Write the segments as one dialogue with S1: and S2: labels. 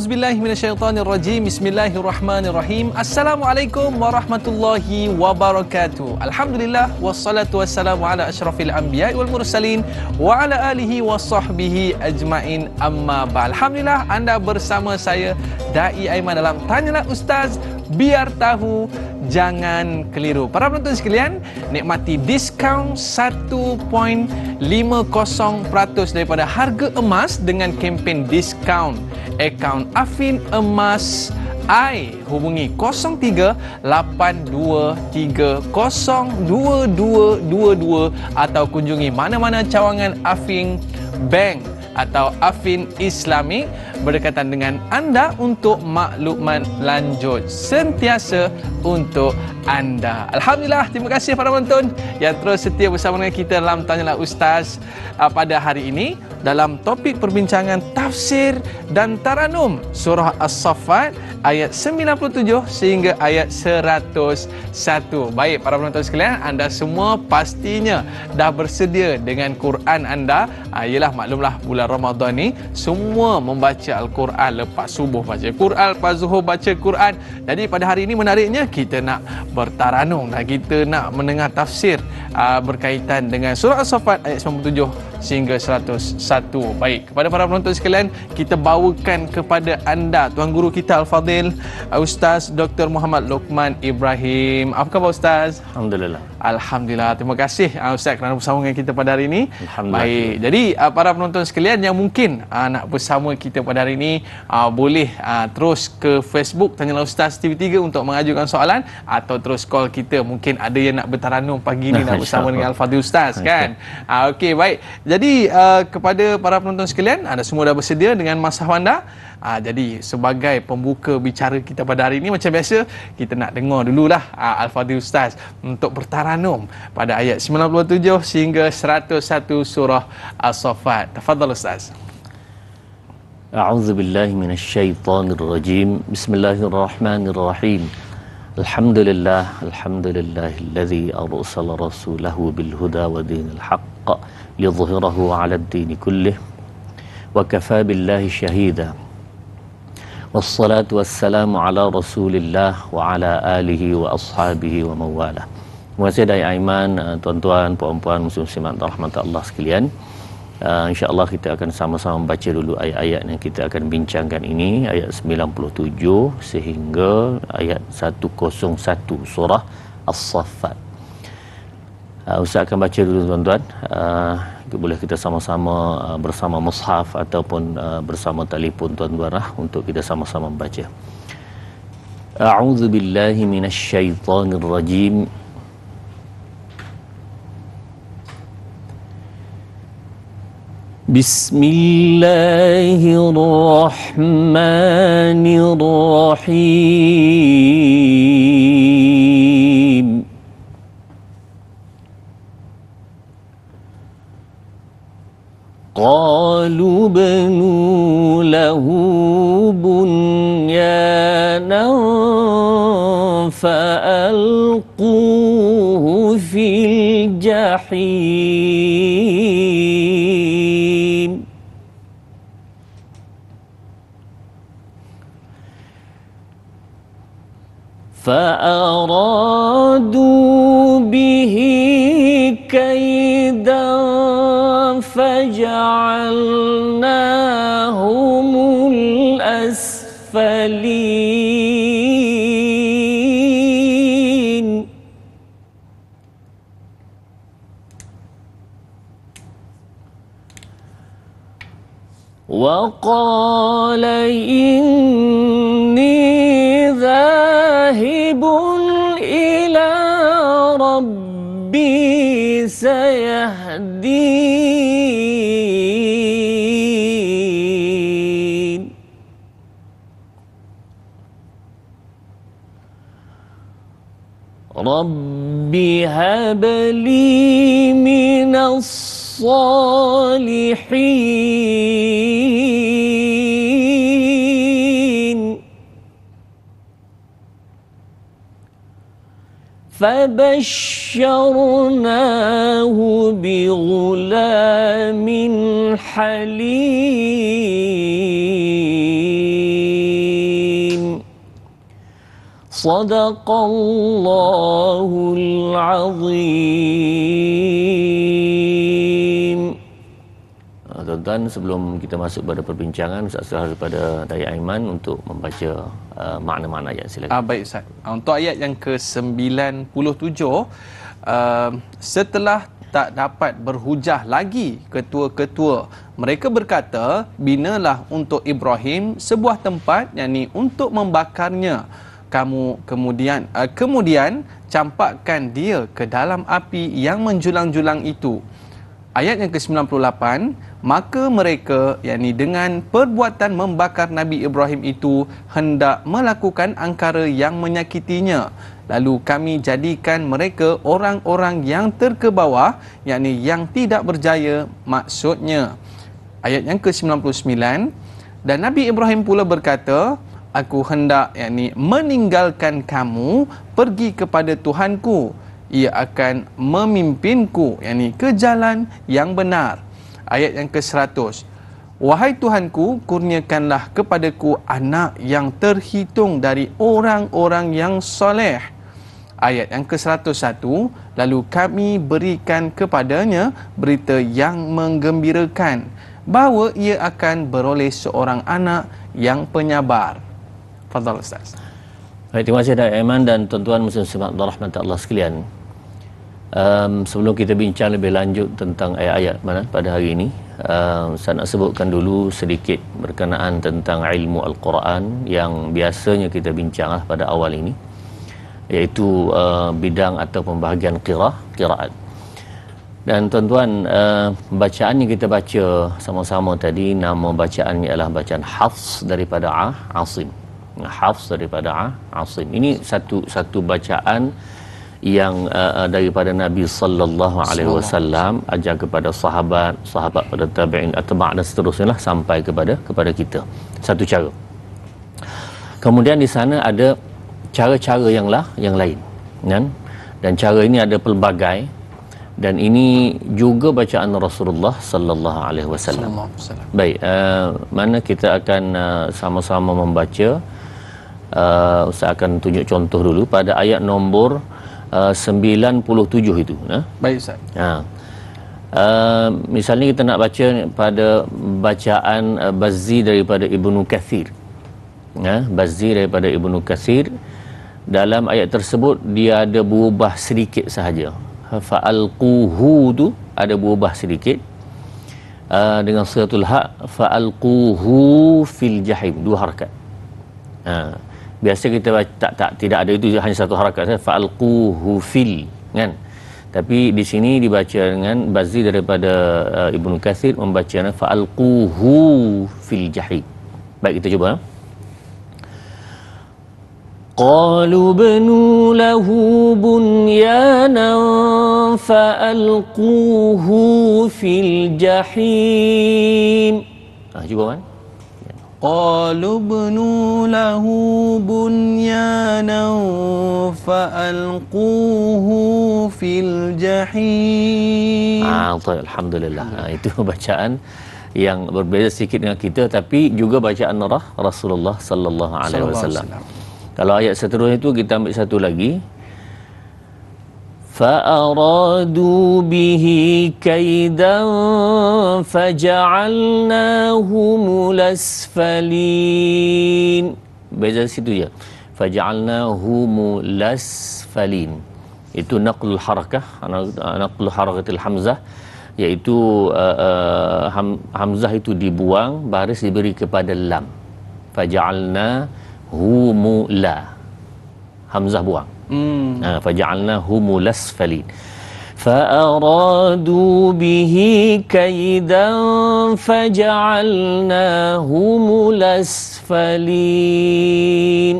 S1: A'udzubillahi minasyaitonirrajim. Bismillahirrahmanirrahim. Assalamualaikum warahmatullahi wabarakatuh. Alhamdulillah wassalatu wassalamu ala asyrafil anbiya'i wal mursalin wa ala alihi wa sahbihi ajmain, amma ba'd. Alhamdulillah, anda bersama saya Dai Aiman dalam Tanyalah Ustaz, biar tahu jangan keliru. Para penonton sekalian, nikmati diskaun 1.50% daripada harga emas dengan kempen diskaun akaun Afin Emas I. Hubungi 0382302222 atau kunjungi mana-mana cawangan Afin Bank atau Afin Islami berdekatan dengan anda untuk maklumat lanjut sentiasa untuk anda. Alhamdulillah, terima kasih para penonton yang terus setia bersama dengan kita dalam Tanyalah Ustaz pada hari ini dalam topik perbincangan tafsir dan taranum surah As-Saffat ayat 97 sehingga ayat 101. Baik para penonton sekalian, anda semua pastinya dah bersedia dengan Quran anda. Ialah maklumlah bulan Ramadan ni semua membaca Al-Quran, lepas subuh baca Quran, lepas zuhur baca Quran. Jadi pada hari ini menariknya kita nak bertaranum dan kita nak mendengar tafsir berkaitan dengan surah As-Saffat ayat 97 sehingga 101. Baik, kepada para penonton sekalian, kita bawakan kepada anda Tuan Guru kita Al-Fadil Ustaz Dr. Muhammad Luqman Ibrahim. Apa khabar Ustaz?
S2: Alhamdulillah.
S1: Alhamdulillah. Terima kasih Ustaz kerana bersama dengan kita pada hari ini. Baik, jadi para penonton sekalian yang mungkin nak bersama kita pada hari ini, boleh terus ke Facebook Tanyalah Ustaz TV3 untuk mengajukan soalan atau terus call kita. Mungkin ada yang nak bertaranum pagi ni nak bersama dengan Al-Fadil Ustaz kan. Okey, baik. Jadi kepada para penonton sekalian, anda semua dah bersedia dengan masah anda. Jadi sebagai pembuka bicara kita pada hari ini, macam biasa kita nak dengar dululah Al-Fadil Ustaz untuk bertaranum pada ayat 97 sehingga 101 surah As-Saffat. Tafadhal Ustaz.
S2: A'udzu billahi minasyaitonir rajim. Bismillahirrahmanirrahim. Alhamdulillahilladzi arsala rasulahu bil huda wa dinil haqq lidhhirahu 'alad dini kullih wa kafa billahi shahida. Wassalatu wassalamu ala Rasulillah wa ala alihi wa ashabihi wa mawalah. Terima kasih Dai Aiman, tuan-tuan, puan-puan, muslim-muslimat rahmat Allah sekalian. InsyaAllah kita akan sama-sama membaca dulu ayat-ayat yang kita akan bincangkan ini, ayat 97 sehingga ayat 101 surah As-Saffat. Ustaz akan baca dulu tuan-tuan. Boleh kita sama-sama bersama mushaf ataupun bersama telefon tuan-tuan untuk kita sama-sama membaca. A'udzu billahi minasyaitonir rajim. Bismillahirrahmanirrahim. قالوا بنوا له بنيانا فألقوه في الجحيم فأرادوا به كيدا فجعلناهم الأسفلين وقال إني ذاهب إلى ربي سيهدين رب هب لي من الصالحين فبشرناه بغلام حليم Sadaqallahul azim. Tuan-tuan, sebelum kita masuk pada perbincangan, Ustaz serah kepada Dayak Aiman untuk membaca makna-makna ayat. Silakan.
S1: Baik Ustaz. Untuk ayat yang ke-97, setelah tak dapat berhujah lagi ketua-ketua, mereka berkata, binalah untuk Ibrahim sebuah tempat, yakni untuk membakarnya. Kamu kemudian campakkan dia ke dalam api yang menjulang-julang itu. Ayat yang ke-98, maka mereka, yakni dengan perbuatan membakar Nabi Ibrahim itu, hendak melakukan angkara yang menyakitinya. Lalu kami jadikan mereka orang-orang yang terkebawah, yakni yang tidak berjaya maksudnya. Ayat yang ke-99, dan Nabi Ibrahim pula berkata, aku hendak, yakni meninggalkan kamu pergi kepada Tuhanku. Ia akan memimpinku, yakni ke jalan yang benar. Ayat yang ke-100, wahai Tuhanku, kurniakanlah kepadaku anak yang terhitung dari orang-orang yang soleh. Ayat yang ke-101, lalu kami berikan kepadanya berita yang menggembirakan, bahawa ia akan beroleh seorang anak yang penyabar. Fadhal Ustaz.
S2: Baik, terima kasih Dayak Aiman dan tuan-tuan muslim-muslimat rahmat Allah sekalian. Sebelum kita bincang lebih lanjut tentang ayat-ayat mana pada hari ini, saya nak sebutkan dulu sedikit berkenaan tentang ilmu Al-Quran yang biasanya kita bincang pada awal ini, iaitu bidang atau pembahagian qiraat. Dan tuan-tuan, bacaan yang kita baca sama-sama tadi, nama bacaannya adalah bacaan Hafs daripada Asim. Hafs daripada Asim. Ini satu bacaan yang daripada Nabi sallallahu alaihi wasallam ajar kepada sahabat pada tabi'in, atba' dan seterusnya lah, sampai kepada kita. Satu cara. Kemudian di sana ada cara-cara yang lain, kan? Dan cara ini ada pelbagai, dan ini juga bacaan Rasulullah sallallahu alaihi wasallam. Baik, mana kita akan sama-sama membaca. Saya akan tunjuk contoh dulu pada ayat nombor 97 itu.
S1: Baik Ustaz.
S2: Misalnya kita nak baca pada bacaan Bazzi daripada Ibnu Kathir. Bazzi daripada Ibnu Kathir, dalam ayat tersebut dia ada berubah sedikit sahaja. Fa'alquhu tu ada berubah sedikit. Dengan suratul Haq, fa'alquhu fil jahim, dua harakat. Biasa kita baca tidak ada itu, hanya satu harakat saja, fa'alquhu fil, kan? Tapi di sini dibaca dengan Bazzi daripada Ibnu Katsir membaca fa'alquhu fil jahim. Baik, kita cuba. Qalu banu lahu bunyanan fa'alquhu fil jahim. Cuba kan?
S1: Qalu bnu lahu bunyanan fa'alquhu fil jahim.
S2: Alhamdulillah. Itu bacaan yang berbeza sedikit dengan kita, tapi juga bacaan Rasulullah sallallahu alaihi wasallam. Kalau ayat seterusnya itu kita ambil satu lagi. فَأَرَادُوا بِهِ كَيْدًا فَجَعَلْنَاهُمُ الْأَسْفَلِينَ. Beza situ je. فَجَعَلْنَاهُمُ الْأَسْفَلِينَ. Itu naqlul harakah, naqlul harakatil hamzah, iaitu hamzah itu dibuang, baris diberi kepada lam. فَجَعَلْنَاهُمُ la. Hamzah buang. فَجَعَلْنَاهُمُ الْأَسْفَلِينَ فَأَرَادُوا بِهِ كَيْدًا فَجَعَلْنَاهُمُ الْأَسْفَلِينَ.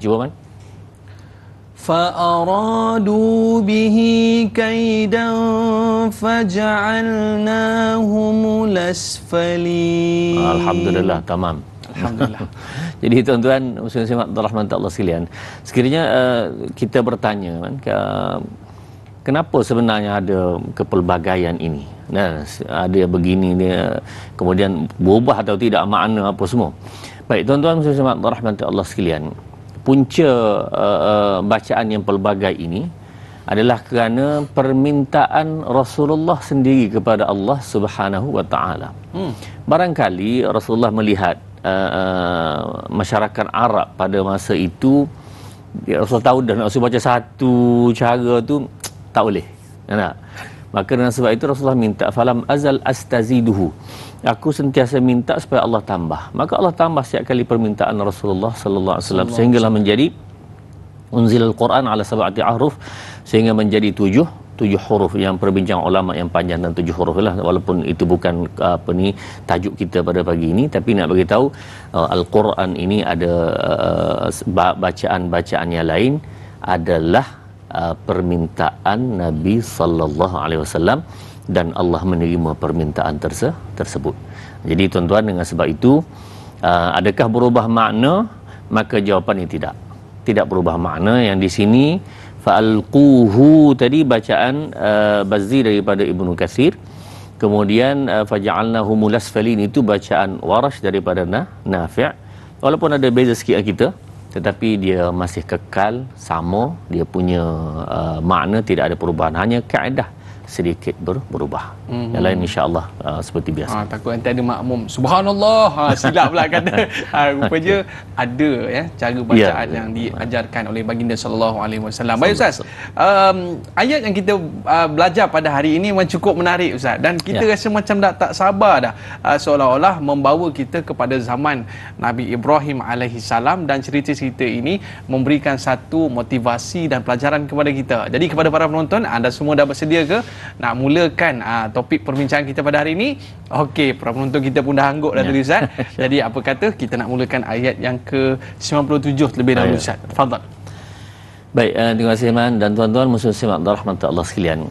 S2: Cuba kan?
S1: فَأَرَادُوا بِهِ كَيْدًا فَجَعَلْنَاهُمُ الْأَسْفَلِينَ.
S2: Alhamdulillah, tamam.
S1: Alhamdulillah.
S2: Jadi tuan-tuan muslim-muslimat rahmat Allah sekalian, sekiranya kita bertanya kan, kenapa sebenarnya ada kepelbagaian ini? Ada yang begini, dia kemudian berubah atau tidak makna apa semua. Baik tuan-tuan muslim-muslimat rahmat Allah sekalian, punca bacaan yang pelbagai ini adalah kerana permintaan Rasulullah sendiri kepada Allah Subhanahu wa taala. Barangkali Rasulullah melihat masyarakat Arab pada masa itu, Rasulullah tahu dah nak baca satu cara tu tak boleh. Tak? Maka dengan sebab itu Rasulullah minta falam azal astaziduhu. Aku sentiasa minta supaya Allah tambah. Maka Allah tambah setiap kali permintaan Rasulullah sallallahu alaihi wasallam sehinggalah menjadi unzilal Quran ala sab'ati ahruf, sehingga menjadi tujuh huruf yang perbincang ulama yang panjang, dan 7 huruf lah, walaupun itu bukan tajuk kita pada pagi ini, tapi nak bagi tahu Al-Quran ini ada bacaan-bacaan yang lain adalah permintaan Nabi sallallahu alaihi wasallam, dan Allah menerima permintaan tersebut. Jadi tuan-tuan, dengan sebab itu adakah berubah makna? Maka jawapannya tidak berubah makna. Yang di sini fa'alquhu tadi bacaan Bazzi daripada Ibnu Katsir, kemudian faja'alnahu mulasfalin itu bacaan Warash daripada Nafi'. Walaupun ada beza sikit kita, tetapi dia masih kekal sama, dia punya makna tidak ada perubahan, hanya kaedah sedikit berubah. Yang lain insya-Allah seperti biasa.
S1: Takut nanti ada makmum subhanallah, silap pula kata. Rupanya ada cara bacaan yang diajarkan oleh baginda sallallahu alaihi wasallam. Baik Ustaz. Ayat yang kita belajar pada hari ini memang cukup menarik Ustaz, dan kita rasa macam tak sabar dah, seolah-olah membawa kita kepada zaman Nabi Ibrahim alaihi salam, dan cerita-cerita ini memberikan satu motivasi dan pelajaran kepada kita. Jadi kepada para penonton, anda semua dah bersedia ke nak mulakan topik perbincangan kita pada hari ini? Okey, para penonton kita pun dah angguk dah tadi Ustaz. Jadi apa kata kita nak mulakan ayat yang ke-97 terlebih dahulu Ustaz. Tafadhal.
S2: Baik, terima kasih Man dan tuan-tuan muslim rahmatullah sekalian.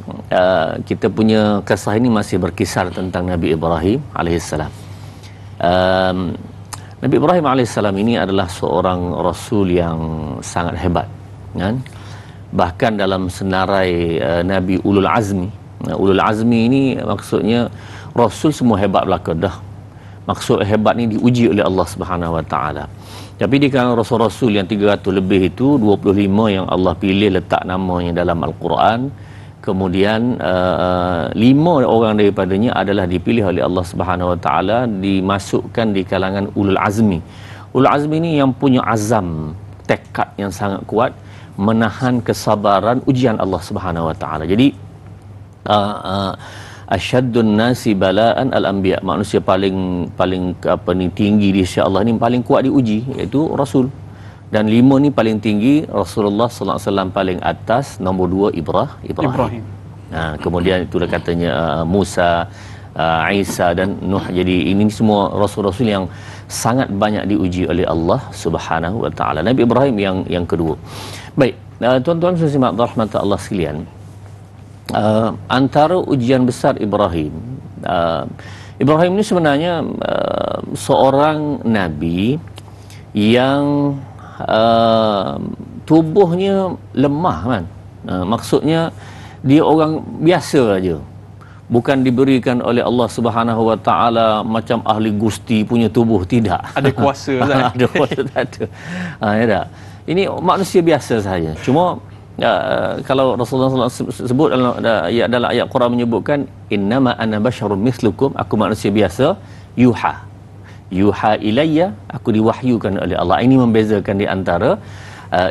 S2: Kita punya kisah ini masih berkisar tentang Nabi Ibrahim alaihissalam. Nabi Ibrahim alaihissalam ini adalah seorang rasul yang sangat hebat, kan? Bahkan dalam senarai Nabi Ulul Azmi. Ulul Azmi ini maksudnya Rasul semua hebat belaka dah. Maksud hebat ni diuji oleh Allah Subhanahu Wa Taala. Tapi di kalangan Rasul-Rasul yang 300 lebih itu, 25 yang Allah pilih letak namanya dalam Al-Quran. Kemudian 5 orang daripadanya adalah dipilih oleh Allah Subhanahu Wa Taala, dimasukkan di kalangan Ulul Azmi. Ulul Azmi ini yang punya azam, tekad yang sangat kuat, menahan kesabaran ujian Allah Subhanahu Wa Taala. Jadi asyaddun nasi bala'an al-anbiya, manusia paling tinggi di sisi Allah ni, paling kuat diuji, iaitu Rasul. Dan 5 ni paling tinggi, Rasulullah sallallahu alaihi wasallam paling atas, nombor 2 Ibrahim. Kemudian itulah katanya Musa, Isa dan Nuh. Jadi ini semua rasul-rasul yang sangat banyak diuji oleh Allah Subhanahu Wa Taala. Nabi Ibrahim yang kedua. Baik, tuan-tuan sekalian rahmat Allah sekalian, antara ujian besar Ibrahim ini sebenarnya seorang nabi yang tubuhnya lemah, kan? Maksudnya dia orang biasa aja, bukan diberikan oleh Allah Subhanahu Wa Taala macam ahli gusti punya tubuh, tidak. Ada kuasa kan? Ada kuasa tak ada. Ya tak? Ini manusia biasa saja. Cuma kalau Rasulullah SAW sebut dalam ayat Quran menyebutkan innama ana basyarun mislukum, aku manusia biasa, yuha ilayya, aku diwahyukan oleh Allah. Ini membezakan di antara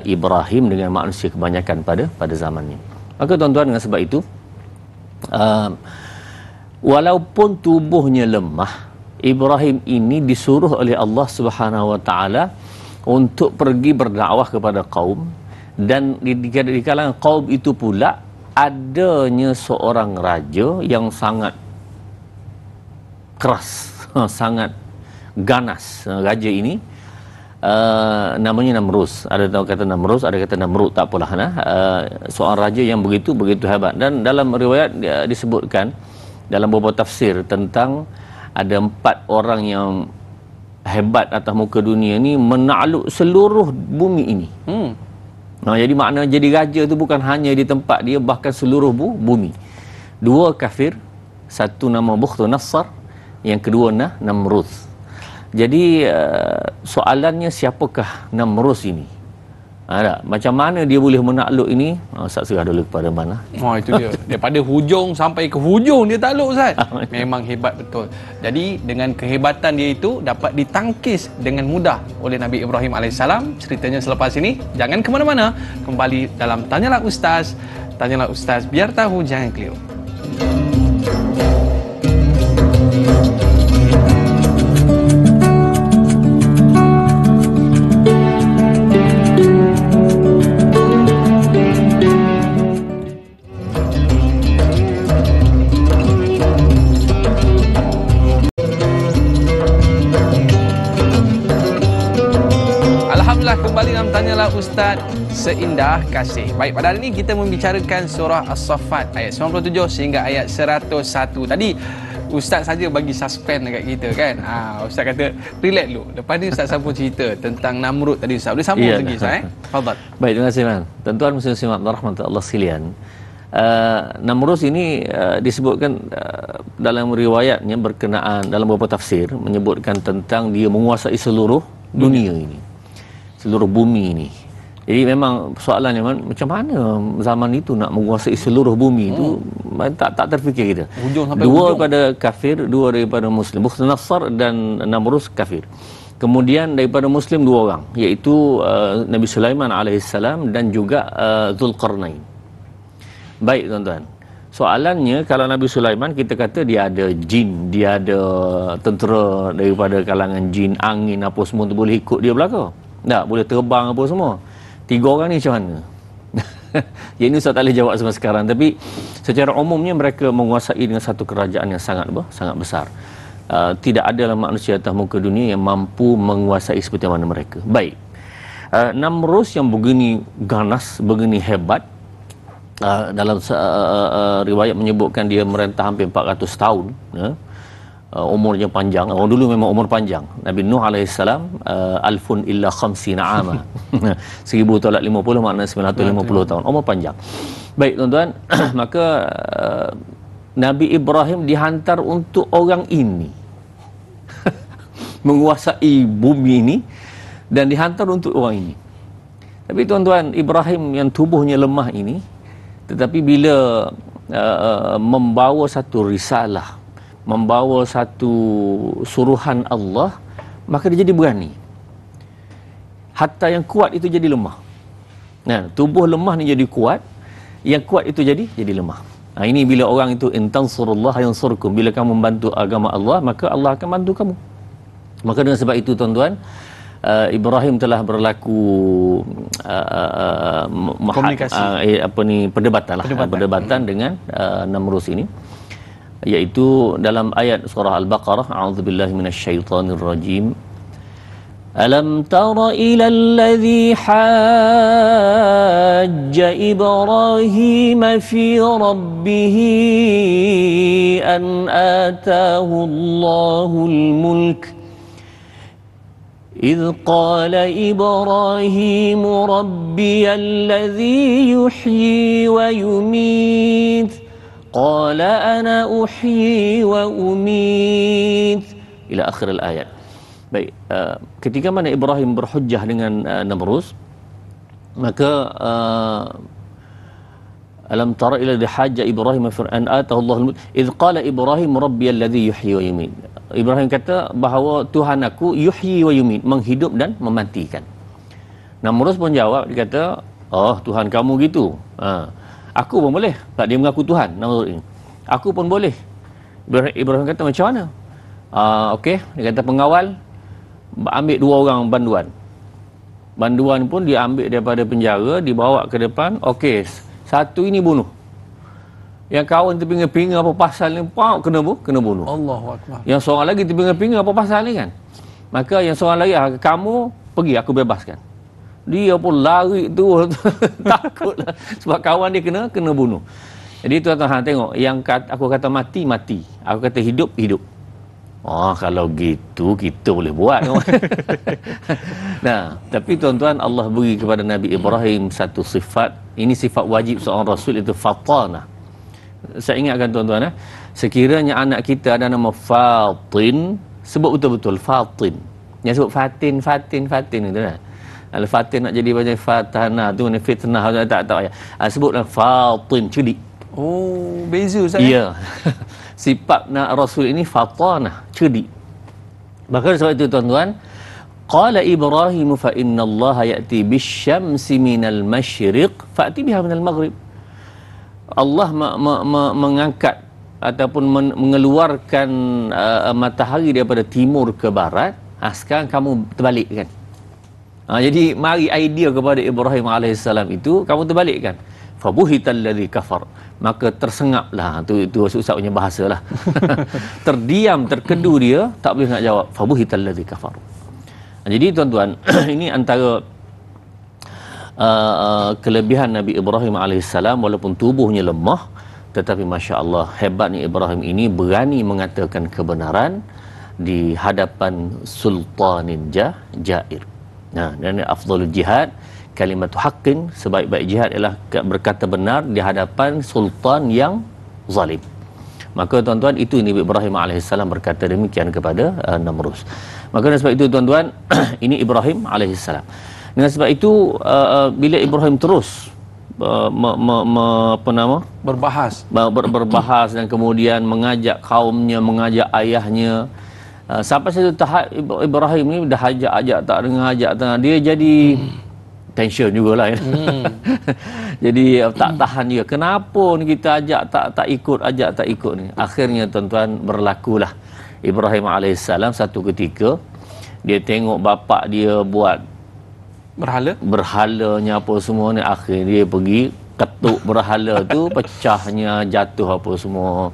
S2: Ibrahim dengan manusia kebanyakan pada zamannya. Maka tuan-tuan, dengan sebab itu walaupun tubuhnya lemah, Ibrahim ini disuruh oleh Allah Subhanahu Wa Taala untuk pergi berdakwah kepada kaum, dan di kalangan kaum itu pula adanya seorang raja yang sangat keras, sangat ganas. Raja ini namanya Namrus. Ada tahu kata Namrus, ada kata Namrud, tak apalah. Seorang raja yang begitu hebat. Dan dalam riwayat disebutkan dalam beberapa tafsir tentang ada 4 orang yang hebat atas muka dunia ni menakluk seluruh bumi ini. Jadi makna jadi raja tu bukan hanya di tempat dia, bahkan seluruh bumi. 2 kafir, 1 nama Bukhtu Nassar, yang kedua Namrud. Jadi soalannya, siapakah Namrud ini? Tak? Macam mana dia boleh menakluk ini? Ustaz serah dulu kepada mana.
S1: Itu dia. Daripada hujung sampai ke hujung dia takluk, Ustaz. Memang hebat betul. Jadi dengan kehebatan dia itu dapat ditangkis dengan mudah oleh Nabi Ibrahim AS. Ceritanya selepas ini. Jangan ke mana-mana. Kembali dalam Tanyalah Ustaz. Tanyalah Ustaz, biar tahu jangan keliru. Kembali dalam Tanyalah Ustaz Seindah Kasih. Baik, pada hari ini kita membicarakan surah As-Saffat ayat 97 sehingga ayat 101. Tadi Ustaz saja bagi suspend dekat kita kan. Ustaz kata relax dulu. Lepas ni Ustaz sambung cerita tentang Namrud tadi Ustaz. Boleh sambung lagi Ustaz Fadhal.
S2: Baik, terima kasih man. Tuan-tuan muslim rahmatullah sekalian. Namrud ini disebutkan dalam riwayatnya berkenaan dalam beberapa tafsir menyebutkan tentang dia menguasai seluruh dunia ini. Seluruh bumi ini. Jadi memang soalannya macam mana zaman itu nak menguasai seluruh bumi itu tak terfikir kita. Dua daripada kafir, dua daripada muslim. Bukhtanasar dan Namrud kafir. Kemudian daripada muslim dua orang, iaitu Nabi Sulaiman alaihissalam dan juga Zulkarnain. Baik tuan-tuan. Soalannya kalau Nabi Sulaiman kita kata dia ada jin, dia ada tentera daripada kalangan jin, angin apa semua tu boleh ikut dia belaka. Tak, boleh terbang apa semua. Tiga orang ni macam mana? Yang ini Ustaz tak boleh jawab sampai sekarang. Tapi secara umumnya mereka menguasai dengan satu kerajaan yang sangat besar. Tidak adalah manusia atas muka dunia yang mampu menguasai seperti mana mereka. Baik. Namrud yang begini ganas, begini hebat. Dalam riwayat menyebutkan dia merentah hampir 400 tahun. Umurnya panjang. Orang dulu memang umur panjang. Nabi Nuh alaihissalam alfun illa khamsina ama. 1050 makna 950 tahun. Umur panjang. Baik tuan-tuan, maka Nabi Ibrahim dihantar untuk orang ini. Menguasai bumi ini dan dihantar untuk orang ini. Tapi tuan-tuan, Ibrahim yang tubuhnya lemah ini tetapi bila membawa satu risalah, membawa satu suruhan Allah, maka dia jadi berani. Hatta yang kuat itu jadi lemah. Nah, tubuh lemah ni jadi kuat, yang kuat itu jadi lemah. Ini bila orang itu intansurullah yansurkum, bila kamu membantu agama Allah, maka Allah akan bantu kamu. Maka dengan sebab itu tuan-tuan, Ibrahim telah berlaku perdebatan dengan Namrud ini, iaitu dalam ayat surah Al-Baqarah, a'udzubillahi minasyaitonirrajim. Alam tara ila alladhi hajja Ibrahim fi rabbih an ataahu Allahul mulk إذ قال إبراهيم ربي الذي يحيي ويميت قال أنا أحيي وأميت إلى آخر الآيات. Baik, ketika mana Ibrahim berhujjah dengan Namrud, maka alam tara ila hajja Ibrahim an atahu Allahul mulk idh qala Ibrahim rabbi alladhi yuhyi wa yumiit. Ibrahim kata bahawa Tuhan aku yuhyi wa yumiit, menghidup dan mematikan. Namrud pun jawab, dia kata, oh Tuhan kamu gitu. Aku pun boleh. Tak, dia mengaku Tuhan Namrud ini. Aku pun boleh. Ibrahim kata macam mana? Okey, dia kata pengawal ambil 2 orang banduan. Banduan pun dia ambil daripada penjara, dibawa ke depan. Okey, satu ini bunuh. Yang kawan terpinga-pinga apa pasal ni, kena bunuh.
S1: Allahu Akbar.
S2: Yang seorang lagi terpinga-pinga apa pasal ni kan. Maka yang seorang lagi, kamu pergi, aku bebaskan. Dia pun lari tu takutlah sebab kawan dia kena bunuh. Jadi tuan-tuan tengok, yang aku kata mati, aku kata hidup. Kalau gitu kita boleh buat. Nah, tapi tuan-tuan, Allah beri kepada Nabi Ibrahim satu sifat. Ini sifat wajib seorang rasul, itu fatanah. Saya ingatkan tuan-tuan, sekiranya anak kita ada nama Fatin, sebut betul-betul Fatin. Yang sebut Fatin itu kan. Al-Fatin nak jadi macam Fatana tu ni fitnah tak payah. Sebutlah Fatin, cerdik.
S1: Oh, beza Ustaz.
S2: Ya. Sifat nak Rasul ini Fatanah, cerdik. Maka sebab itu tuan-tuan, qala Ibrahim fa inna Allah ya'ti bisyamsi minal masyriq fa'ti biha minal maghrib. Allah mengangkat ataupun mengeluarkan matahari daripada timur ke barat. Sekarang kamu terbalikkan. Jadi mari idea kepada Ibrahim AS itu kamu terbalikkan. Fabuhital ladzi kafar, maka tersengaplah. Itu Ustaz punya bahasa lah. Terdiam, terkedu dia, tak boleh nak jawab. Fabuhital ladzi kafar. Jadi tuan-tuan, ini antara kelebihan Nabi Ibrahim AS, walaupun tubuhnya lemah, tetapi Masya Allah, hebatnya Ibrahim ini berani mengatakan kebenaran di hadapan sultanin jair. Dan afdalul jihad kalimatu haqqin, sebaik-baik jihad ialah berkata benar di hadapan sultan yang zalim. Maka tuan-tuan, itu Nabi Ibrahim AS berkata demikian kepada Namrus. Maka dengan sebab itu tuan-tuan, ini Ibrahim AS. Dengan sebab itu bila Ibrahim terus berbahas dan kemudian mengajak kaumnya, mengajak ayahnya, sampai satu tahap Ibrahim ni dah ajak tak dengar, dia jadi tension jugalah ya. Jadi tak tahan juga, kenapa ni kita ajak tak ikut ni. Akhirnya tuan-tuan, berlakulah Ibrahim AS satu ketika dia tengok bapak dia buat berhalanya apa semua ni, akhirnya dia pergi ketuk berhala tu, pecahnya, jatuh apa semua.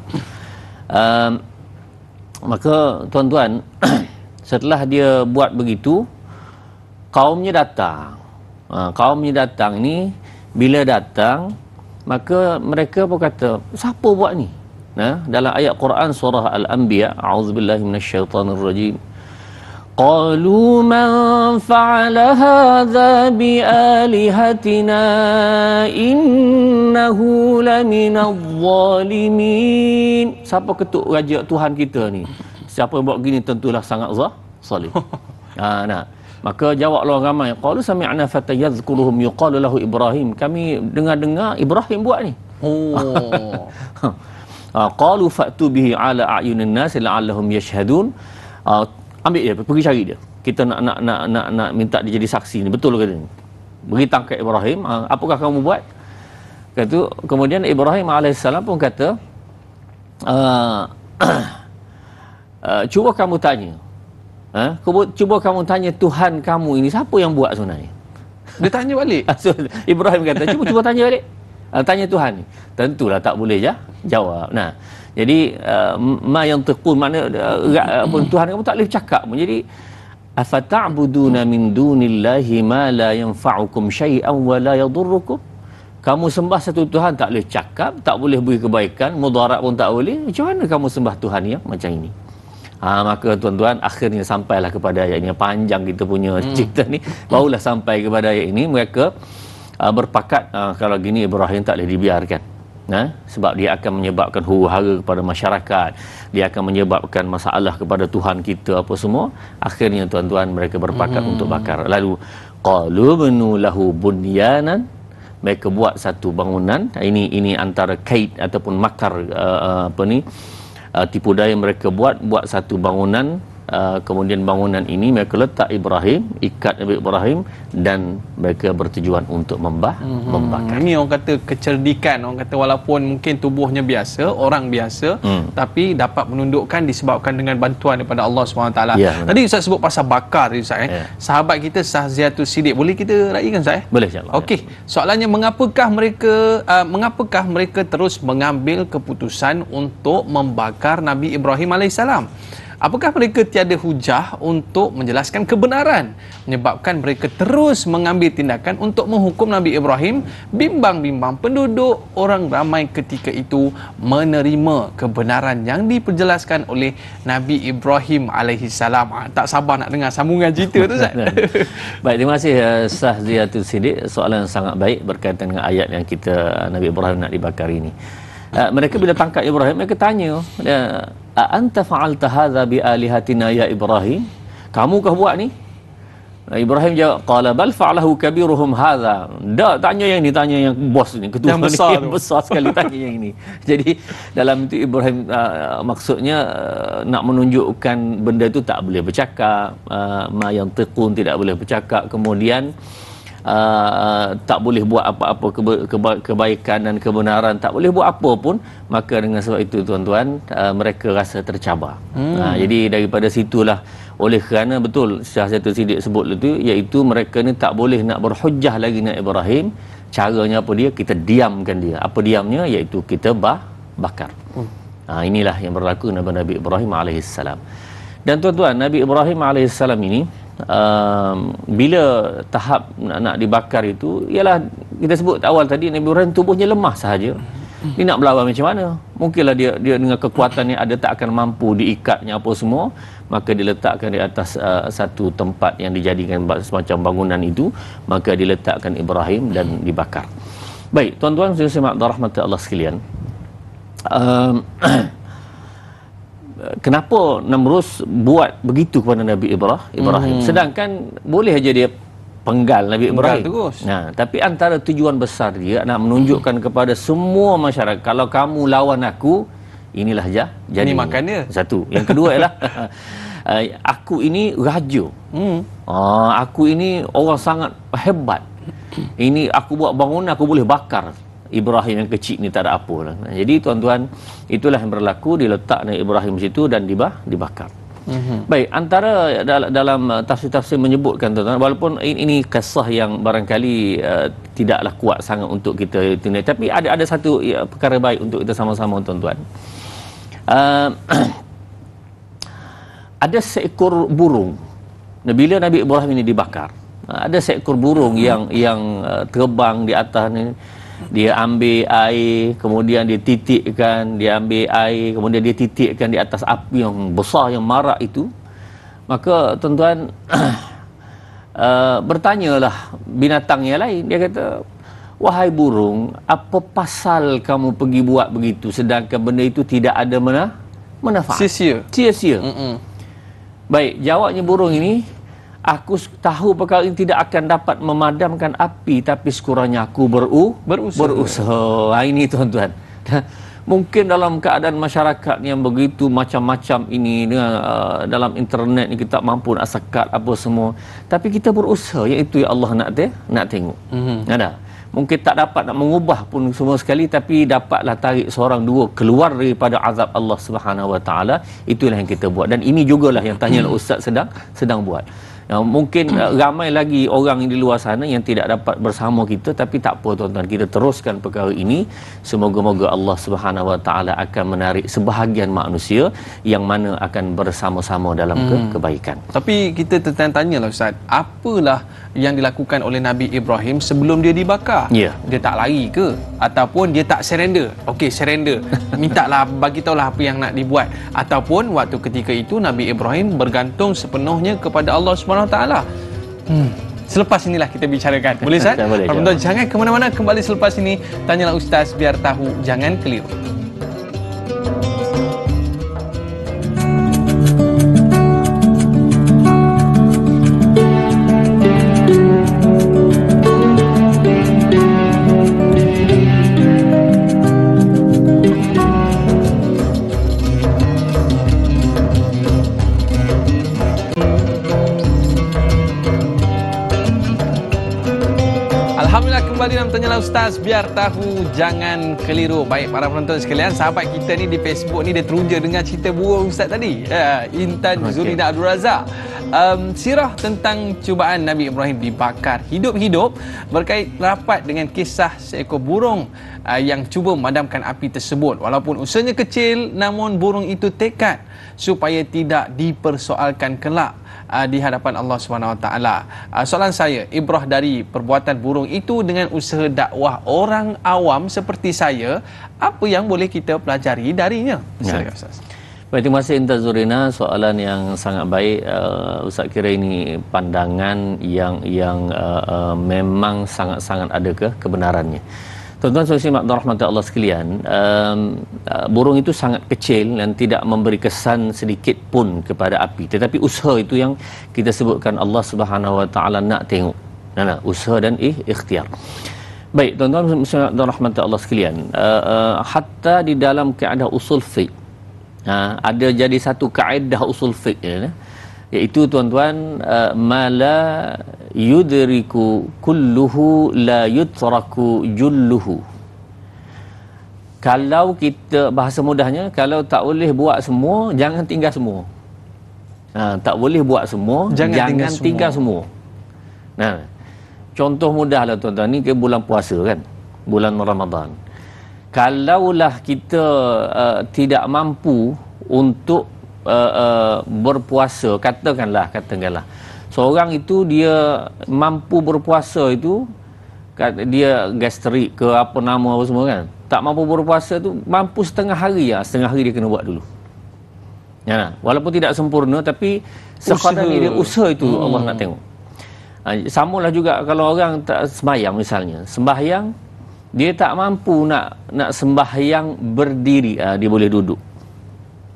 S2: Maka tuan-tuan, setelah dia buat begitu, kaumnya datang. Kaumnya datang ni, bila datang, maka mereka pun kata, siapa buat ni? Dalam ayat Quran surah Al-Anbiya, a'udzubillahi minasyaitanirrajim, qalu man fa'ala hadza bi alihatina innahu laminadh zalimin. Siapa ketuk raja Tuhan kita ni? Siapa yang buat gini tentulah sangat zalim. Maka jawablah orang ramai, qalu sami'na fata yadhkuruhum yuqalu lahu Ibrahim. Kami dengar Ibrahim buat ni. Qalu fa'tu bihi ala a'yunin nas la'allahum yashhadun. Ambil dia, pergi cari dia. Kita nak minta dia jadi saksi ni, betul ke ni? Beri tangkap Ibrahim, apakah kamu buat? Kata, kemudian Ibrahim AS pun kata, cuba kamu tanya. Cuba kamu tanya Tuhan kamu ini siapa yang buat sebenarnya?
S1: Dia tanya balik.
S2: Ibrahim kata, cuba tanya balik. Tanya Tuhan ni. Tentulah tak boleh jawab. Jadi ma yang tekun, makna Tuhan kamu tak boleh cakap pun. Jadi afata'buduna min dunillahi ma la yanfa'ukum syai'an wa la yadurrukum. Kamu sembah satu Tuhan, tak boleh cakap, tak boleh beri kebaikan, mudarat pun tak boleh. Macam mana kamu sembah Tuhan yang macam ini? Maka tuan-tuan, akhirnya sampailah kepada ayat ini. Panjang kita punya cerita ni, barulah sampai kepada ayat ini. Mereka berpakat, kalau gini Ibrahim tak boleh dibiarkan. Sebab dia akan menyebabkan huru-hara kepada masyarakat, dia akan menyebabkan masalah kepada Tuhan kita apa semua. Akhirnya tuan-tuan, mereka berpakat untuk bakar. Lalu qalu banu lahu bunyanan, mereka buat satu bangunan. Ini antara kaid ataupun makar tipu daya mereka buat satu bangunan. Kemudian bangunan ini mereka letak Ibrahim, ikat Nabi Ibrahim, dan mereka bertujuan untuk membakar.
S1: Ini orang kata kecerdikan. Orang kata walaupun mungkin tubuhnya biasa, orang biasa, tapi dapat menundukkan disebabkan dengan bantuan daripada Allah SWT. Tadi Ustaz sebut pasal bakar Ustaz. Sahabat kita Sahziatul Siddiq, boleh kita raikan Ustaz?
S2: Boleh, insya-Allah.
S1: Okey, soalannya, mengapakah mereka terus mengambil keputusan untuk membakar Nabi Ibrahim AS? Apakah mereka tiada hujah untuk menjelaskan kebenaran, menyebabkan mereka terus mengambil tindakan untuk menghukum Nabi Ibrahim? Bimbang-bimbang penduduk orang ramai ketika itu menerima kebenaran yang diperjelaskan oleh Nabi Ibrahim AS. Tak sabar nak dengar sambungan cerita tu Ustaz.
S2: Baik, terima kasih Sahziatul Siddiq. Soalan sangat baik berkaitan dengan ayat yang kita Nabi Ibrahim nak dibakar ini. Mereka bila tangkap Ibrahim, mereka tanya, anta fa'alta hadza bi alihatina ya Ibrahim? Kamu kah buat ni? Ibrahim jawab, qala bal fa'alahu kabiruhum hadha. Tak tanya yang ni, tanya yang bos ni, ketua
S1: yang besar,
S2: yang besar sekali, tanya yang ini. Jadi dalam itu Ibrahim maksudnya nak menunjukkan benda itu tak boleh bercakap, ma yantiqun, tidak boleh bercakap, kemudian tak boleh buat apa-apa kebaikan dan kebenaran, tak boleh buat apa pun. Maka dengan sebab itu tuan-tuan, mereka rasa tercabar. Jadi daripada situlah, oleh kerana betul Syah Zatul Siddiq sebut itu, iaitu mereka ni tak boleh nak berhujjah lagi dengan Ibrahim. Caranya apa dia? Kita diamkan dia. Apa diamnya? Iaitu kita bakar. Inilah yang berlaku dengan Nabi Ibrahim alaihissalam. Dan tuan-tuan, Nabi Ibrahim alaihissalam ini bila tahap nak dibakar itu, ialah kita sebut awal tadi, Nabi Ibrahim tubuhnya lemah sahaja. Dia nak berlawan macam mana? Mungkinlah dia dengan kekuatan yang ada tak akan mampu diikatnya apa semua. Maka diletakkan di atas satu tempat yang dijadikan semacam bangunan itu. Maka diletakkan Ibrahim dan dibakar. Baik, tuan-tuan sekalian rahmat Allah sekalian, kenapa Namrus buat begitu kepada Nabi Ibrahim? Sedangkan boleh aja dia penggal Nabi Ibrahim. Tapi antara tujuan besar dia nak menunjukkan kepada semua masyarakat, kalau kamu lawan aku, inilah jadi
S1: ini makan dia.
S2: Satu. Yang kedua ialah aku ini raja. Aku ini orang sangat hebat. Ini aku buat bangunan, aku boleh bakar Ibrahim yang kecil ni, tak ada apa lah. Jadi tuan-tuan, itulah yang berlaku, diletakkan Ibrahim situ dan dibakar. Baik, antara dalam tafsir-tafsir menyebutkan tuan-tuan, walaupun ini kisah yang barangkali tidaklah kuat sangat untuk kita tindak, tapi ada satu perkara baik untuk kita sama-sama tuan-tuan. Ada seekor burung. Bila Nabi Ibrahim ini dibakar, ada seekor burung yang terbang di atas ni. Dia ambil air, kemudian dia titikkan, dia ambil air, kemudian dia titikkan di atas api yang besar, yang marak itu. Maka tuan-tuan, bertanyalah binatang yang lain. Dia kata, wahai burung, apa pasal kamu pergi buat begitu sedangkan benda itu tidak ada manfaat? Sia-sia. Baik, jawabnya burung ini, aku tahu perkara ini tidak akan dapat memadamkan api, tapi sekurangnya aku berusaha. Ini tuan-tuan. Mungkin dalam keadaan masyarakat yang begitu macam-macam ini, dengan dalam internet ni kita mampu nak sekat apa semua, tapi kita berusaha, iaitu yang Allah nak tengok. Ada. Mungkin tak dapat nak mengubah pun semua sekali, tapi dapatlah tarik seorang dua keluar daripada azab Allah Subhanahu Wa Taala. Itulah yang kita buat, dan ini jugalah yang tanya Ustaz sedang buat. Mungkin ramai lagi orang di luar sana yang tidak dapat bersama kita, tapi tak apa tuan-tuan, kita teruskan perkara ini. Semoga-moga Allah Subhanahu Wa Taala akan menarik sebahagian manusia yang mana akan bersama-sama dalam kebaikan.
S1: Tapi kita tertanya-tanyalah Ustaz, apalah yang dilakukan oleh Nabi Ibrahim sebelum dia dibakar? Dia tak lari ke? Ataupun dia tak surrender? Okey, surrender. Mintalah, bagi tahulah apa yang nak dibuat. Ataupun waktu ketika itu Nabi Ibrahim bergantung sepenuhnya kepada Allah Subhanahu Wa Taala. Selepas inilah kita bicarakan. Boleh Ustaz? Tuan-tuan jangan ke mana-mana, kembali selepas ini Tanyalah Ustaz, biar tahu jangan keliru. Kembali dalam Tanyalah Ustaz, biar tahu jangan keliru. Baik para penonton sekalian, sahabat kita ni di Facebook ni dia teruja dengan cerita burung Ustaz tadi, Intan Zulina Abdul Razak. Sirah tentang cubaan Nabi Ibrahim dibakar hidup-hidup berkait rapat dengan kisah seekor burung yang cuba memadamkan api tersebut. Walaupun usahanya kecil, namun burung itu tekad supaya tidak dipersoalkan kelak di hadapan Allah SWT. Soalan saya, ibrah dari perbuatan burung itu dengan usaha dakwah orang awam seperti saya, apa yang boleh kita pelajari darinya? Silakan Ustaz.
S2: Baik, terima kasih Intan Zurina, soalan yang sangat baik. Ustaz kira ini pandangan yang memang sangat-sangat ada kebenarannya. Tuan-tuan saudara rahmati Allah sekalian, burung itu sangat kecil dan tidak memberi kesan sedikit pun kepada api. Tetapi usaha itu yang kita sebutkan Allah Subhanahu Wa Taala nak tengok. Nah, usaha dan ikhtiar. Baik, tuan-tuan saudara rahmati Allah sekalian, hatta di dalam kaedah usul fiqh, ada jadi satu kaedah usul fiqh iaitu tuan-tuan, mala yudriku kulluhu la yutraku julluhu. Kalau kita bahasa mudahnya, kalau tak boleh buat semua, jangan tinggal semua. Tak boleh buat semua, jangan tinggal semua. Nah, contoh mudahlah tuan-tuan, ni ke bulan puasa kan, bulan Ramadan. Kalaulah kita tidak mampu untuk berpuasa, katakanlah seorang itu dia mampu berpuasa itu, dia gastrik ke apa nama apa semua kan, tak mampu berpuasa tu, mampu setengah hari dia kena buat dulu. Walaupun tidak sempurna, tapi sekadar dia usaha itu Allah nak tengok. Samalah juga kalau orang tak sembahyang misalnya, sembahyang dia tak mampu nak sembahyang berdiri, dia boleh duduk.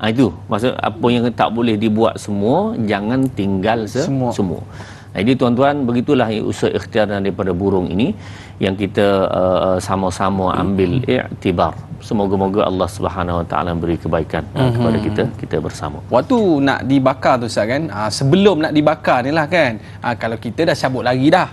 S2: Itu maksud apa yang tak boleh dibuat semua, jangan tinggal semua. Jadi tuan-tuan, begitulah usaha ikhtiar daripada burung ini yang kita sama-sama ambil iktibar. Semoga-moga Allah Subhanahu Wa Taala beri kebaikan kepada kita bersama.
S1: Waktu nak dibakar tu Ustaz kan, sebelum nak dibakar ni lah kan, kalau kita dah cabut lagi dah,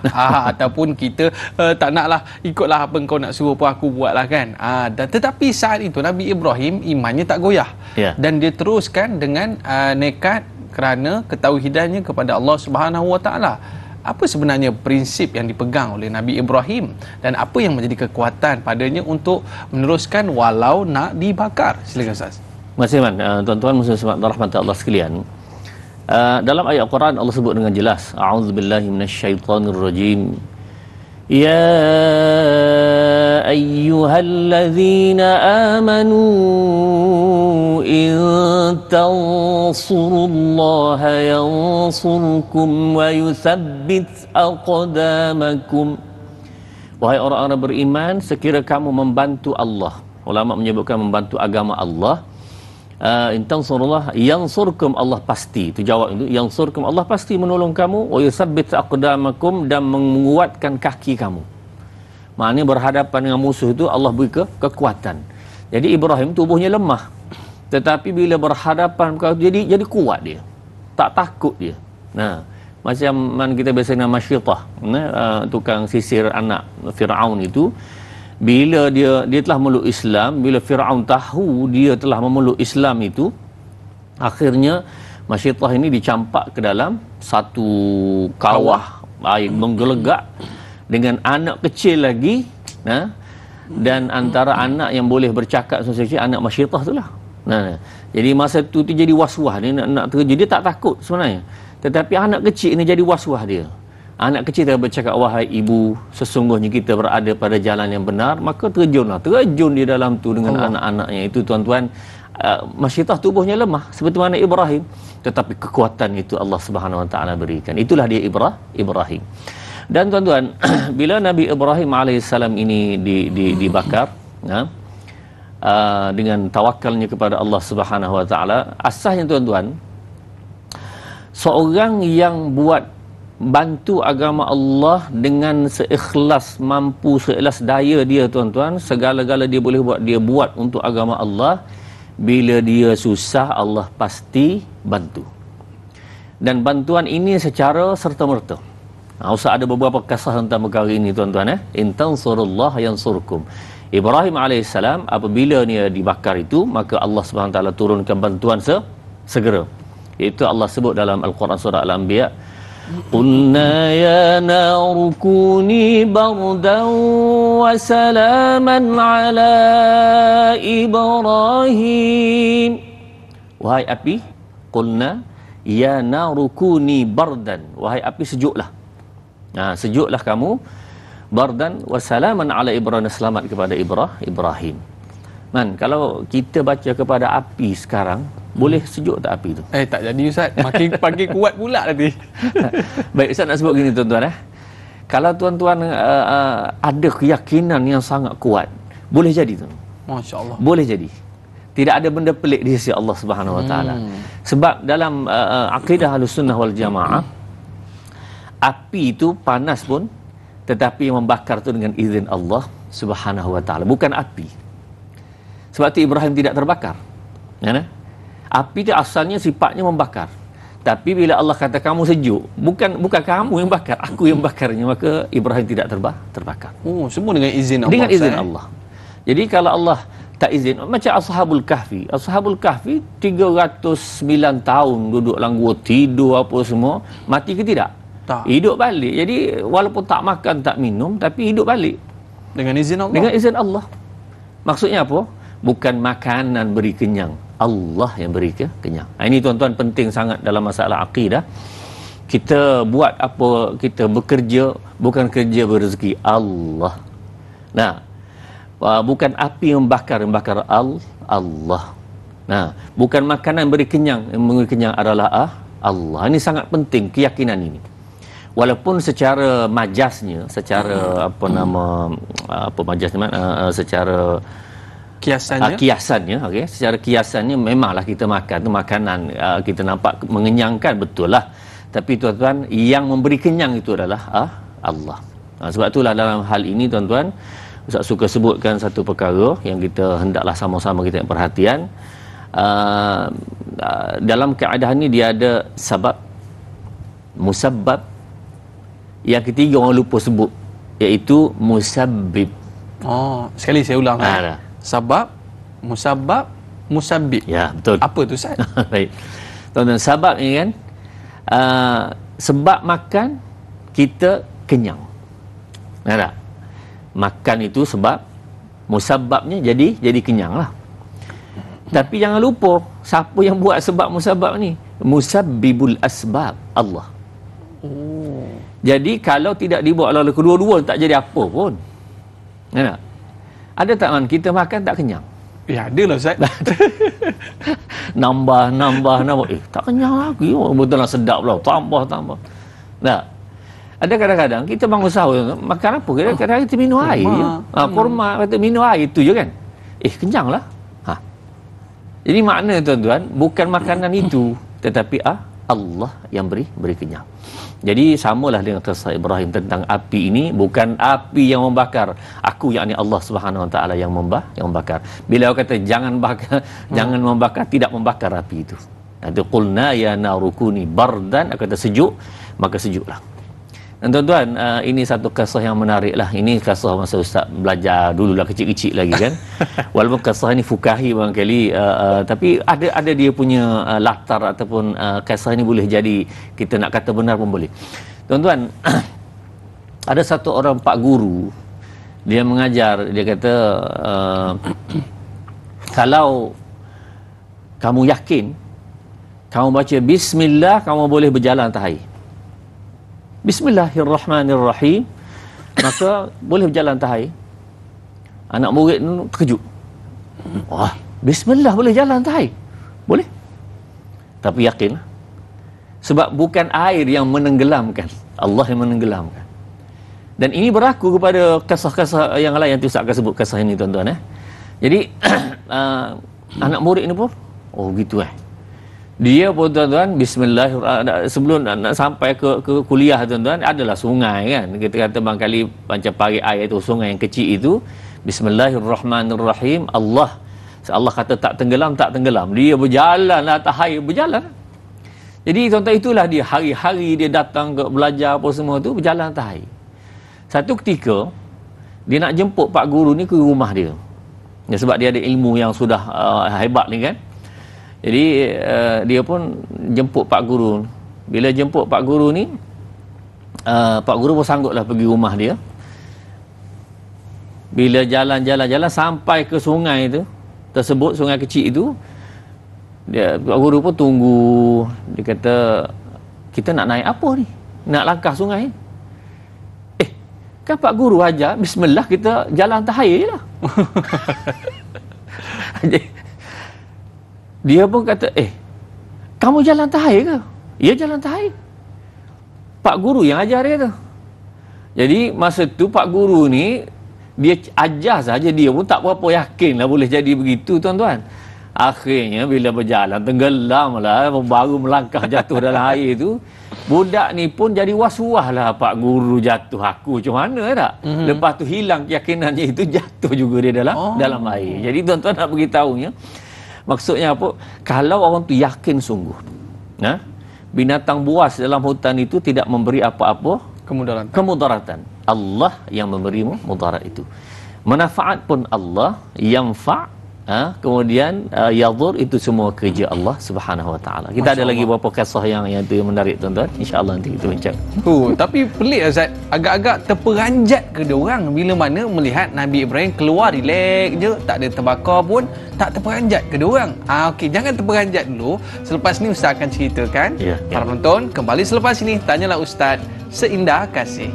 S1: ataupun kita tak naklah ikutlah apa kau nak suruh pun aku buat lah kan, tetapi saat itu Nabi Ibrahim imannya tak goyah, dan dia teruskan dengan nekat kerana ketauhidannya kepada Allah Subhanahu Wa Taala. Apa sebenarnya prinsip yang dipegang oleh Nabi Ibrahim dan apa yang menjadi kekuatan padanya untuk meneruskan walau nak dibakar? Silakan Ustaz.
S2: Terima kasih Man. Tuan-tuan muslim rahmat Allah sekalian, dalam ayat Quran Allah sebut dengan jelas, a'udzubillahi minasyaitonirrajim, ya ayyuhallazina amanu in tansurullaha yansurkum wa yuthabbit aqdamakum. Wahai orang-orang beriman, sekira kamu membantu Allah, ulama menyebutkan membantu agama Allah, in tansurullah yansurkum, Allah pasti, itu jawab itu, yansurkum, Allah pasti menolong kamu, wa yuthabbit aqdamakum, dan menguatkan kaki kamu. Maknanya berhadapan dengan musuh itu Allah beri kekuatan. Jadi Ibrahim tubuhnya lemah, tetapi bila berhadapan jadi kuat dia, tak takut dia. Macam mana kita biasa nama Masyittah, tukang sisir anak Firaun itu, bila dia telah memeluk Islam, bila Firaun tahu dia telah memeluk Islam itu, akhirnya Masyittah ini dicampak ke dalam satu kawah air menggelegak dengan anak kecil lagi, dan antara anak yang boleh bercakap sesuatu anak Masyittah itulah. Jadi masa tu jadi was-was dia nak terjun, dia tak takut sebenarnya, tetapi anak kecil ini jadi was-was dia. Anak kecil dia bercakap, wahai ibu, sesungguhnya kita berada pada jalan yang benar, maka terjun di dalam tu dengan anak-anaknya itu. Tuan-tuan, Masyittah tubuhnya lemah seperti mana Ibrahim, tetapi kekuatan itu Allah Subhanahu Wa Taala berikan. Itulah dia Ibrahim. Dan tuan-tuan, bila Nabi Ibrahim alaihissalam ini dibakar, dengan tawakalnya kepada Allah Subhanahu Wa Taala, asasnya tuan-tuan, seorang yang buat bantu agama Allah dengan seikhlas daya dia tuan-tuan, segala-gala dia boleh buat, dia buat untuk agama Allah. Bila dia susah, Allah pasti bantu, dan bantuan ini secara serta-merta. Usah ada beberapa kisah tentang perkara ini tuan-tuan. In tansurullah yansurkum. Ibrahim alaihissalam apabila dia dibakar itu, maka Allah Subhanahu taala turunkan bantuan segera. Itu Allah sebut dalam Al-Quran surah Al-Anbiya, qulna ya naru kuni bardan wa salaman ala Ibrahim. Wahai api, qulna ya naru kuni bardan, wahai api sejuklah. Sejuklah kamu, bardan wa salaman ala Ibrahim, selamat kepada Ibrahim. Kalau kita baca kepada api sekarang, boleh sejuk tak api tu? Tak
S1: jadi Ustaz, makin kuat pula nanti.
S2: Baik, Ustaz nak sebut gini tuan-tuan. Kalau tuan-tuan ada keyakinan yang sangat kuat, boleh jadi tu.
S1: Masya-Allah.
S2: Boleh jadi. Tidak ada benda pelik di sisi Allah Subhanahu Wa Taala. Sebab dalam akidah Ahlussunnah wal Jamaah, api itu panas pun, tetapi yang membakar itu dengan izin Allah Subhanahu Wa Taala, bukan api. Sebab itu Ibrahim tidak terbakar. Ya, api itu asalnya sifatnya membakar. Tapi bila Allah kata kamu sejuk, bukan kamu yang bakar, aku yang bakarnya, maka Ibrahim tidak terbakar.
S1: Oh, semua dengan izin Allah.
S2: Dengan izin Allah. Jadi kalau Allah tak izin, macam Ashabul Kahfi. Ashabul Kahfi 309 tahun duduk dalam gua, tidur apa semua, mati ke tidak?
S1: Tak.
S2: Hidup balik. Jadi walaupun tak makan, tak minum, tapi hidup balik.
S1: Dengan izin Allah.
S2: Dengan izin Allah. Maksudnya apa? Bukan makanan beri kenyang, Allah yang beri kenyang. Ini tuan-tuan penting sangat dalam masalah akidah. Kita buat apa, kita bekerja, bukan kerja berezeki Allah. Nah, bukan api yang membakar Allah. Nah, bukan makanan beri kenyang, yang beri kenyang adalah Allah. Ini sangat penting keyakinan ini. Walaupun secara majasnya, secara secara kiasannya, okey, secara kiasannya memanglah kita makan tu makanan kita nampak mengenyangkan, betul lah. Tapi tuan-tuan, yang memberi kenyang itu adalah Allah. Sebab itulah dalam hal ini tuan-tuan, Ustaz suka sebutkan satu perkara yang kita hendaklah sama-sama kita perhatian. Dalam keadaan ini dia ada sabab, musabbab, yang ketiga orang lupa sebut, iaitu musabbib.
S1: Oh, sekali saya ulang. Sabab, musabbab, musabbib.
S2: Ya, betul.
S1: Apa tu Ustaz?
S2: Baik. Tuan-tuan, sabab ni kan, sebab makan kita kenyang. Tak? Makan itu sebab, musabbabnya jadi kenyang lah. Tapi jangan lupa, siapa yang buat sebab musabbab ni? Musabbibul asbab, Allah.
S1: Oh.
S2: Jadi kalau tidak dibuat oleh kedua-dua, tak jadi apa pun. Tak? Ada tak man kita makan tak kenyang?
S1: Ya, ada lah Ustaz.
S2: nambah. Tak kenyang lagi. Betul lah, sedap lah. Tambah. Tak? Ada kadang-kadang kita bangun sahur, makan apa? Kadang-kadang kita minum air. Kurma, kata minum air itu je kan. Kenyang lah. Jadi makna tuan-tuan, bukan makanan itu, tetapi Allah yang beri kenyang. Jadi samalah dengan kisah Ibrahim tentang api ini, bukan api yang membakar, aku yakni Allah Subhanahu Wa Taala yang membakar. Bila orang kata jangan bakar, jangan membakar, tidak membakar api itu. Itu qulna ya narukuni bardan, aku kata sejuk, maka sejuklah. Dan tuan-tuan, ini satu kisah yang menarik lah. Ini kisah masa Ustaz belajar dulu lah, kecil-kecil lagi kan. Walaupun kisah ini fukahi barangkali, tapi ada dia punya latar ataupun kisah ini boleh jadi kita nak kata benar pun boleh. Tuan-tuan, ada satu orang pak guru, dia mengajar, dia kata kalau kamu yakin, kamu baca Bismillah, kamu boleh berjalan atas air. Bismillahirrahmanirrahim, maka boleh berjalan atas air. Anak murid tu terkejut. Wah, Bismillah boleh jalan atas air? Boleh. Tapi yakin, sebab bukan air yang menenggelamkan, Allah yang menenggelamkan. Dan ini berlaku kepada kisah-kisah yang lain yang Ustaz akan sebut kisah ini tuan-tuan. Jadi anak murid ni pun, oh gitu dia pun tuan-tuan, Bismillahirrahmanirrahim, sebelum nak sampai ke kuliah tuan-tuan, adalah sungai kan, kita kata barangkali macam pari air itu, sungai yang kecil itu, Bismillahirrahmanirrahim, Allah kata tak tenggelam, dia berjalan atas air, berjalan. Jadi tuan-tuan, itulah dia, hari-hari dia datang ke belajar apa semua tu, berjalan atas air. Satu ketika dia nak jemput pak guru ni ke rumah dia, sebab dia ada ilmu yang sudah hebat ni kan. Jadi dia pun jemput pak guru. Bila jemput pak guru ni, pak guru pun sangguplah pergi rumah dia. Bila jalan sampai ke sungai itu tersebut, sungai kecil itu, pak guru pun tunggu. Dia kata, kita nak naik apa ni? Nak langkah sungai? Kan pak guru ajar Bismillah, kita jalan atas air je lah. Dia pun kata, kamu jalan atas air ke? Ya, jalan atas air. Pak guru yang ajar dia tu. Jadi masa tu Pak Guru ni dia ajar saja, dia pun tak berapa yakin lah boleh jadi begitu tuan-tuan. Akhirnya bila berjalan tenggelam lah, baru melangkah jatuh dalam air tu, budak ni pun jadi was-was lah, Pak Guru jatuh, aku macam mana tak? Lepas tu hilang keyakinannya itu, jatuh juga dia dalam air. Jadi tuan-tuan nak beritahunya, maksudnya apa? Kalau orang tu yakin sungguh, binatang buas dalam hutan itu tidak memberi apa-apa kemudaratan. Allah yang memberimu mudarat itu. Manfaat pun Allah, yang kemudian yadur, itu semua kerja Allah Subhanahu Wa Taala. Kita ada lagi beberapa kisah yang itu yang menarik tuan-tuan. Insya-Allah nanti kita bincang.
S1: Tapi pelik Ustaz, agak-agak terperanjat ke dia orang bila mana melihat Nabi Ibrahim keluar relax je, tak ada terbakar pun, tak terperanjat ke dia orang. Okey, jangan terperanjat dulu. Selepas ni Ustaz akan ceritakan. Para penonton, kembali selepas ini Tanyalah Ustaz Seindah Kasih.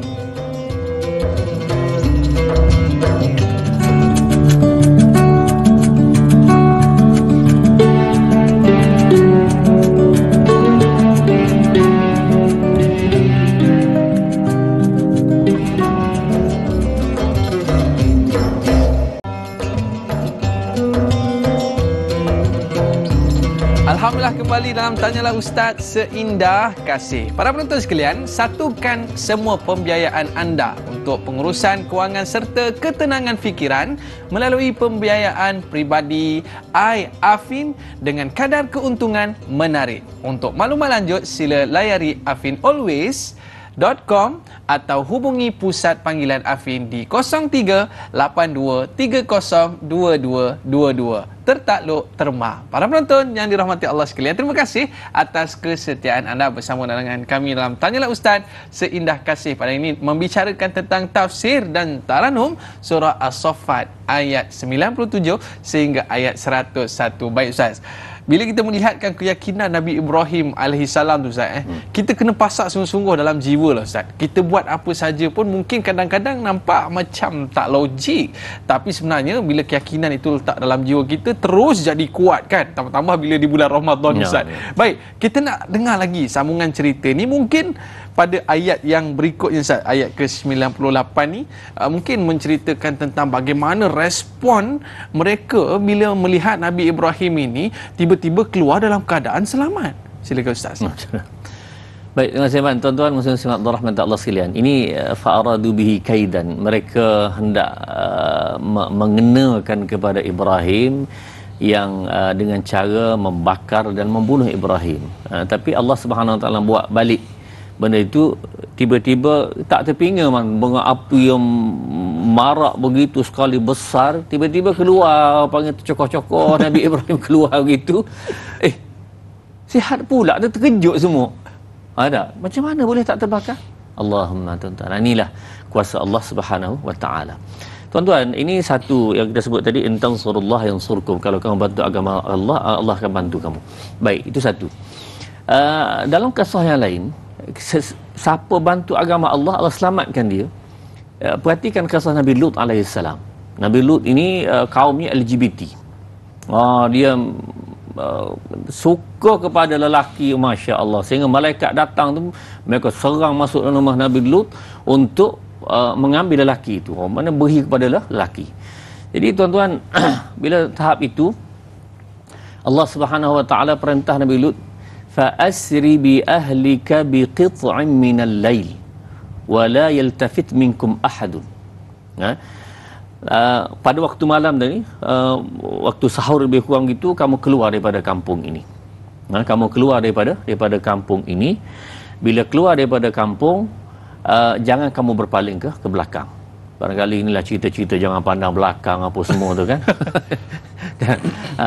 S1: Alhamdulillah, kembali dalam Tanyalah Ustaz Seindah Kasih. Para penonton sekalian, satukan semua pembiayaan anda untuk pengurusan kewangan serta ketenangan fikiran melalui pembiayaan peribadi Afin dengan kadar keuntungan menarik. Untuk maklumat lanjut, sila layari afinalways.com atau hubungi pusat panggilan Afin di 0382302222. Tertakluk Terma. Para penonton yang dirahmati Allah sekalian, terima kasih atas kesetiaan anda bersama dengan kami dalam Tanyalah Ustaz Seindah Kasih. Pada ini membicarakan tentang tafsir dan taranum surah As-Saffat ayat 97 sehingga ayat 101. Baik Ustaz, bila kita melihatkan keyakinan Nabi Ibrahim alaihissalam tu Ustaz, kita kena pasak sungguh-sungguh dalam jiwa lah Ustaz. Kita buat apa saja pun mungkin kadang-kadang nampak macam tak logik, tapi sebenarnya bila keyakinan itu letak dalam jiwa kita, terus jadi kuat kan, tambah-tambah bila di bulan Ramadan Ustaz. Baik, kita nak dengar lagi sambungan cerita ni. Mungkin pada ayat yang berikutnya Ustaz, ayat ke-98 ni mungkin menceritakan tentang bagaimana respon mereka bila melihat Nabi Ibrahim ini tiba-tiba keluar dalam keadaan selamat. Silakan Ustaz.
S2: Baik, terima kasih tuan-tuan muslimin rahmati Allah sekalian. Ini fa'aradu bihi kaidan. Mereka hendak mengenakan kepada Ibrahim yang dengan cara membakar dan membunuh Ibrahim. Tapi Allah Subhanahu Wa Taala buat balik benda itu. Tiba-tiba tak terpinga bunga api yang marak begitu sekali besar, tiba-tiba keluar, panggil tercokoh-cokoh Nabi Ibrahim keluar begitu. Sihat pula, dia terkejut semua. Ada, macam mana boleh tak terbakar? Allahumma tuan-tuan. Inilah kuasa Allah Subhanahu Wa Taala. Tuan-tuan, ini satu yang kita sebut tadi, in tansurullah yansurkum. Kalau kamu bantu agama Allah, Allah akan bantu kamu. Baik, itu satu. Dalam kisah yang lain, siapa bantu agama Allah, Allah selamatkan dia. Perhatikan kisah Nabi Lut alaihissalam. Nabi Lut ini kaumnya LGBT. Dia suka kepada lelaki, Masya Allah, sehingga malaikat datang tu, mereka serang masuk dalam rumah Nabi Lut untuk mengambil lelaki itu, mana beri kepada lelaki. Jadi tuan-tuan, bila tahap itu Allah Subhanahu Wa Taala perintah Nabi Lut, fa asri bi ahlika bi qit'in minal lail wa la yaltafit minkum ahadun. Pada waktu malam tadi, waktu sahur lebih kurang gitu, kamu keluar daripada kampung ini. Kamu keluar daripada kampung ini. Bila keluar daripada kampung, jangan kamu berpaling ke belakang. Barangkali inilah cerita-cerita jangan pandang belakang apa semua tu kan. Dan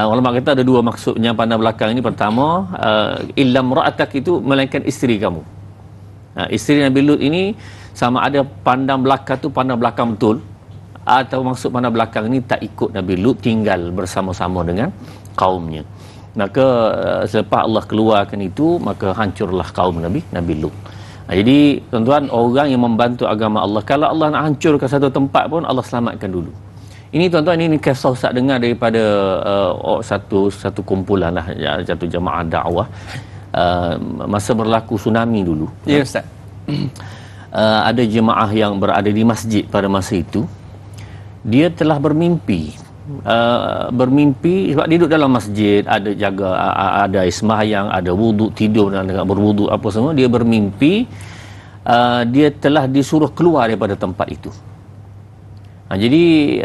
S2: ulama kata ada dua maksudnya pandang belakang ini. Pertama, illam ra'atak itu melainkan isteri kamu. Isteri Nabi Lut ini sama ada pandang belakang tu pandang belakang betul, atau maksud pandang belakang ini tak ikut Nabi Lut, tinggal bersama-sama dengan kaumnya. Maka selepas Allah keluarkan itu, maka hancurlah kaum Nabi Lut. Jadi tuan-tuan, orang yang membantu agama Allah, kalau Allah nak hancurkan satu tempat pun, Allah selamatkan dulu. Ini tuan-tuan, ini kisah Ustaz dengar daripada satu kumpulan lah, satu jemaah dakwah masa berlaku tsunami dulu.
S1: Ya Ustaz.
S2: ada jemaah yang berada di masjid pada masa itu, dia telah bermimpi sebab dia duduk dalam masjid, ada jaga, ada sembahyang, ada wuduk, tidur dan berwuduk apa semua. Dia bermimpi dia telah disuruh keluar daripada tempat itu. Jadi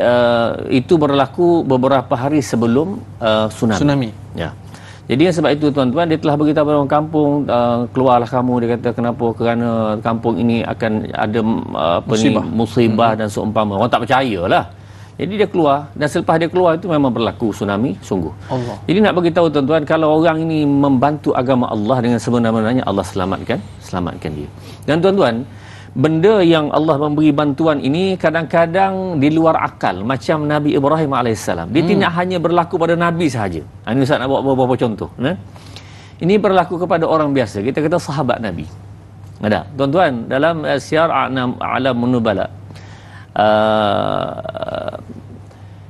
S2: itu berlaku beberapa hari sebelum tsunami. Ya. Jadi sebab itu tuan-tuan, dia telah beritahu pada orang kampung, keluarlah kamu, dia kata kenapa, kerana kampung ini akan ada musibah dan seumpama. Orang tak percayalah. Jadi dia keluar, dan selepas dia keluar itu memang berlaku tsunami sungguh. Allah. Jadi nak bagi tahu tuan-tuan, kalau orang ini membantu agama Allah dengan sebenar-benarnya, Allah selamatkan dia. Dan tuan-tuan, benda yang Allah memberi bantuan ini kadang-kadang di luar akal, macam Nabi Ibrahim AS. Dia tidak hanya berlaku pada Nabi sahaja. Ini Ustaz nak bawa beberapa contoh. Ini berlaku kepada orang biasa. Kita kata sahabat Nabi. Ada, tuan-tuan, dalam Syiar A'lam Nubala,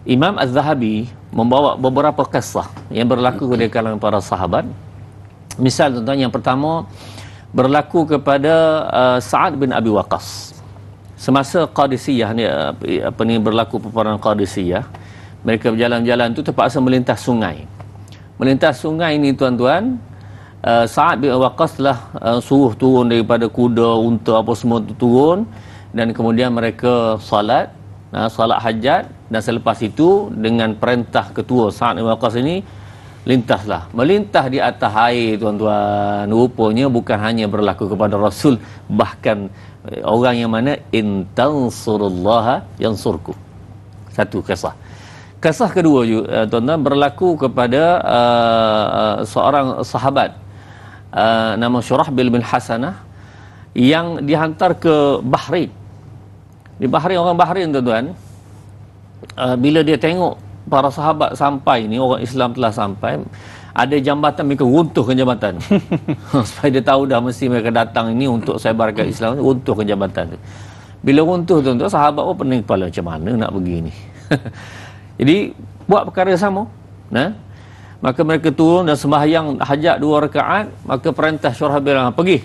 S2: Imam Az-Zahabi membawa beberapa kisah yang berlaku di kalangan para sahabat. Misal tuan-tuan, yang pertama berlaku kepada Sa'ad bin Abi Waqqas. Semasa Qadisiyah ni, berlaku peperangan Qadisiyah, mereka berjalan-jalan tu terpaksa melintas sungai. Melintas sungai ini tuan-tuan, Sa'ad bin Abi Waqqas telah suruh turun daripada kuda, unta apa semua turun, dan kemudian mereka salat hajat, dan selepas itu dengan perintah ketua Sa'ad bin Abi Waqqas ini, melintas di atas air tuan-tuan. Rupanya bukan hanya berlaku kepada Rasul, bahkan orang yang mana in tansurullaha yansurku. Satu kisah. Kisah kedua juga tuan-tuan, berlaku kepada seorang sahabat nama Syurahbil bin Hasanah yang dihantar ke Bahrain. Di Bahrain, orang Bahrain tuan-tuan, bila dia tengok para sahabat sampai ni, orang Islam telah sampai, ada jambatan, mereka runtuhkan jambatan. Supaya dia tahu dah mesti mereka datang ini untuk sebarkan Islam, runtuhkan jambatan tu. Bila runtuh tuan-tuan, sahabat pun pening kepala, macam mana nak begini. Jadi buat perkara sama. Maka mereka turun dan sembahyang hajat 2 rakaat. Maka perintah Syurahbil, pergi,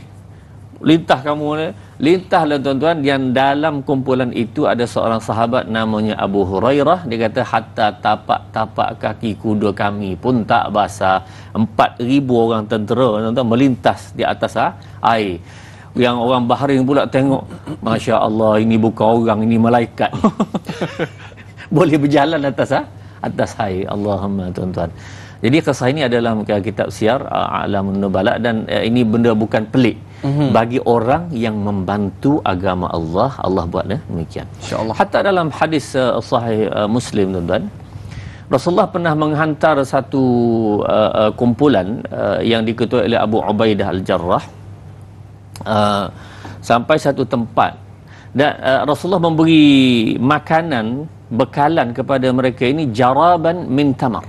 S2: lintah kamu ni. Lintahlah tuan-tuan. Yang dalam kumpulan itu ada seorang sahabat namanya Abu Hurairah. Dia kata, hatta tapak-tapak kaki kuda kami pun tak basah. 4,000 orang tentera tuan-tuan melintas di atas air. Yang orang Bahrain pula tengok, Masya Allah, ini bukan orang, ini malaikat. Boleh berjalan atas air. Allahumma tuan-tuan. Jadi kisah ini adalah kitab Syiar A'lam Nubala, dan ini benda bukan pelik bagi orang yang membantu agama Allah. Allah buat demikian. Insya-Allah. Hatta dalam hadis sahih Muslim tuan-tuan, Rasulullah pernah menghantar satu kumpulan yang diketuai oleh Abu Ubaidah Al-Jarrah sampai satu tempat, dan Rasulullah memberi makanan, bekalan kepada mereka ini, jaraban min tamar.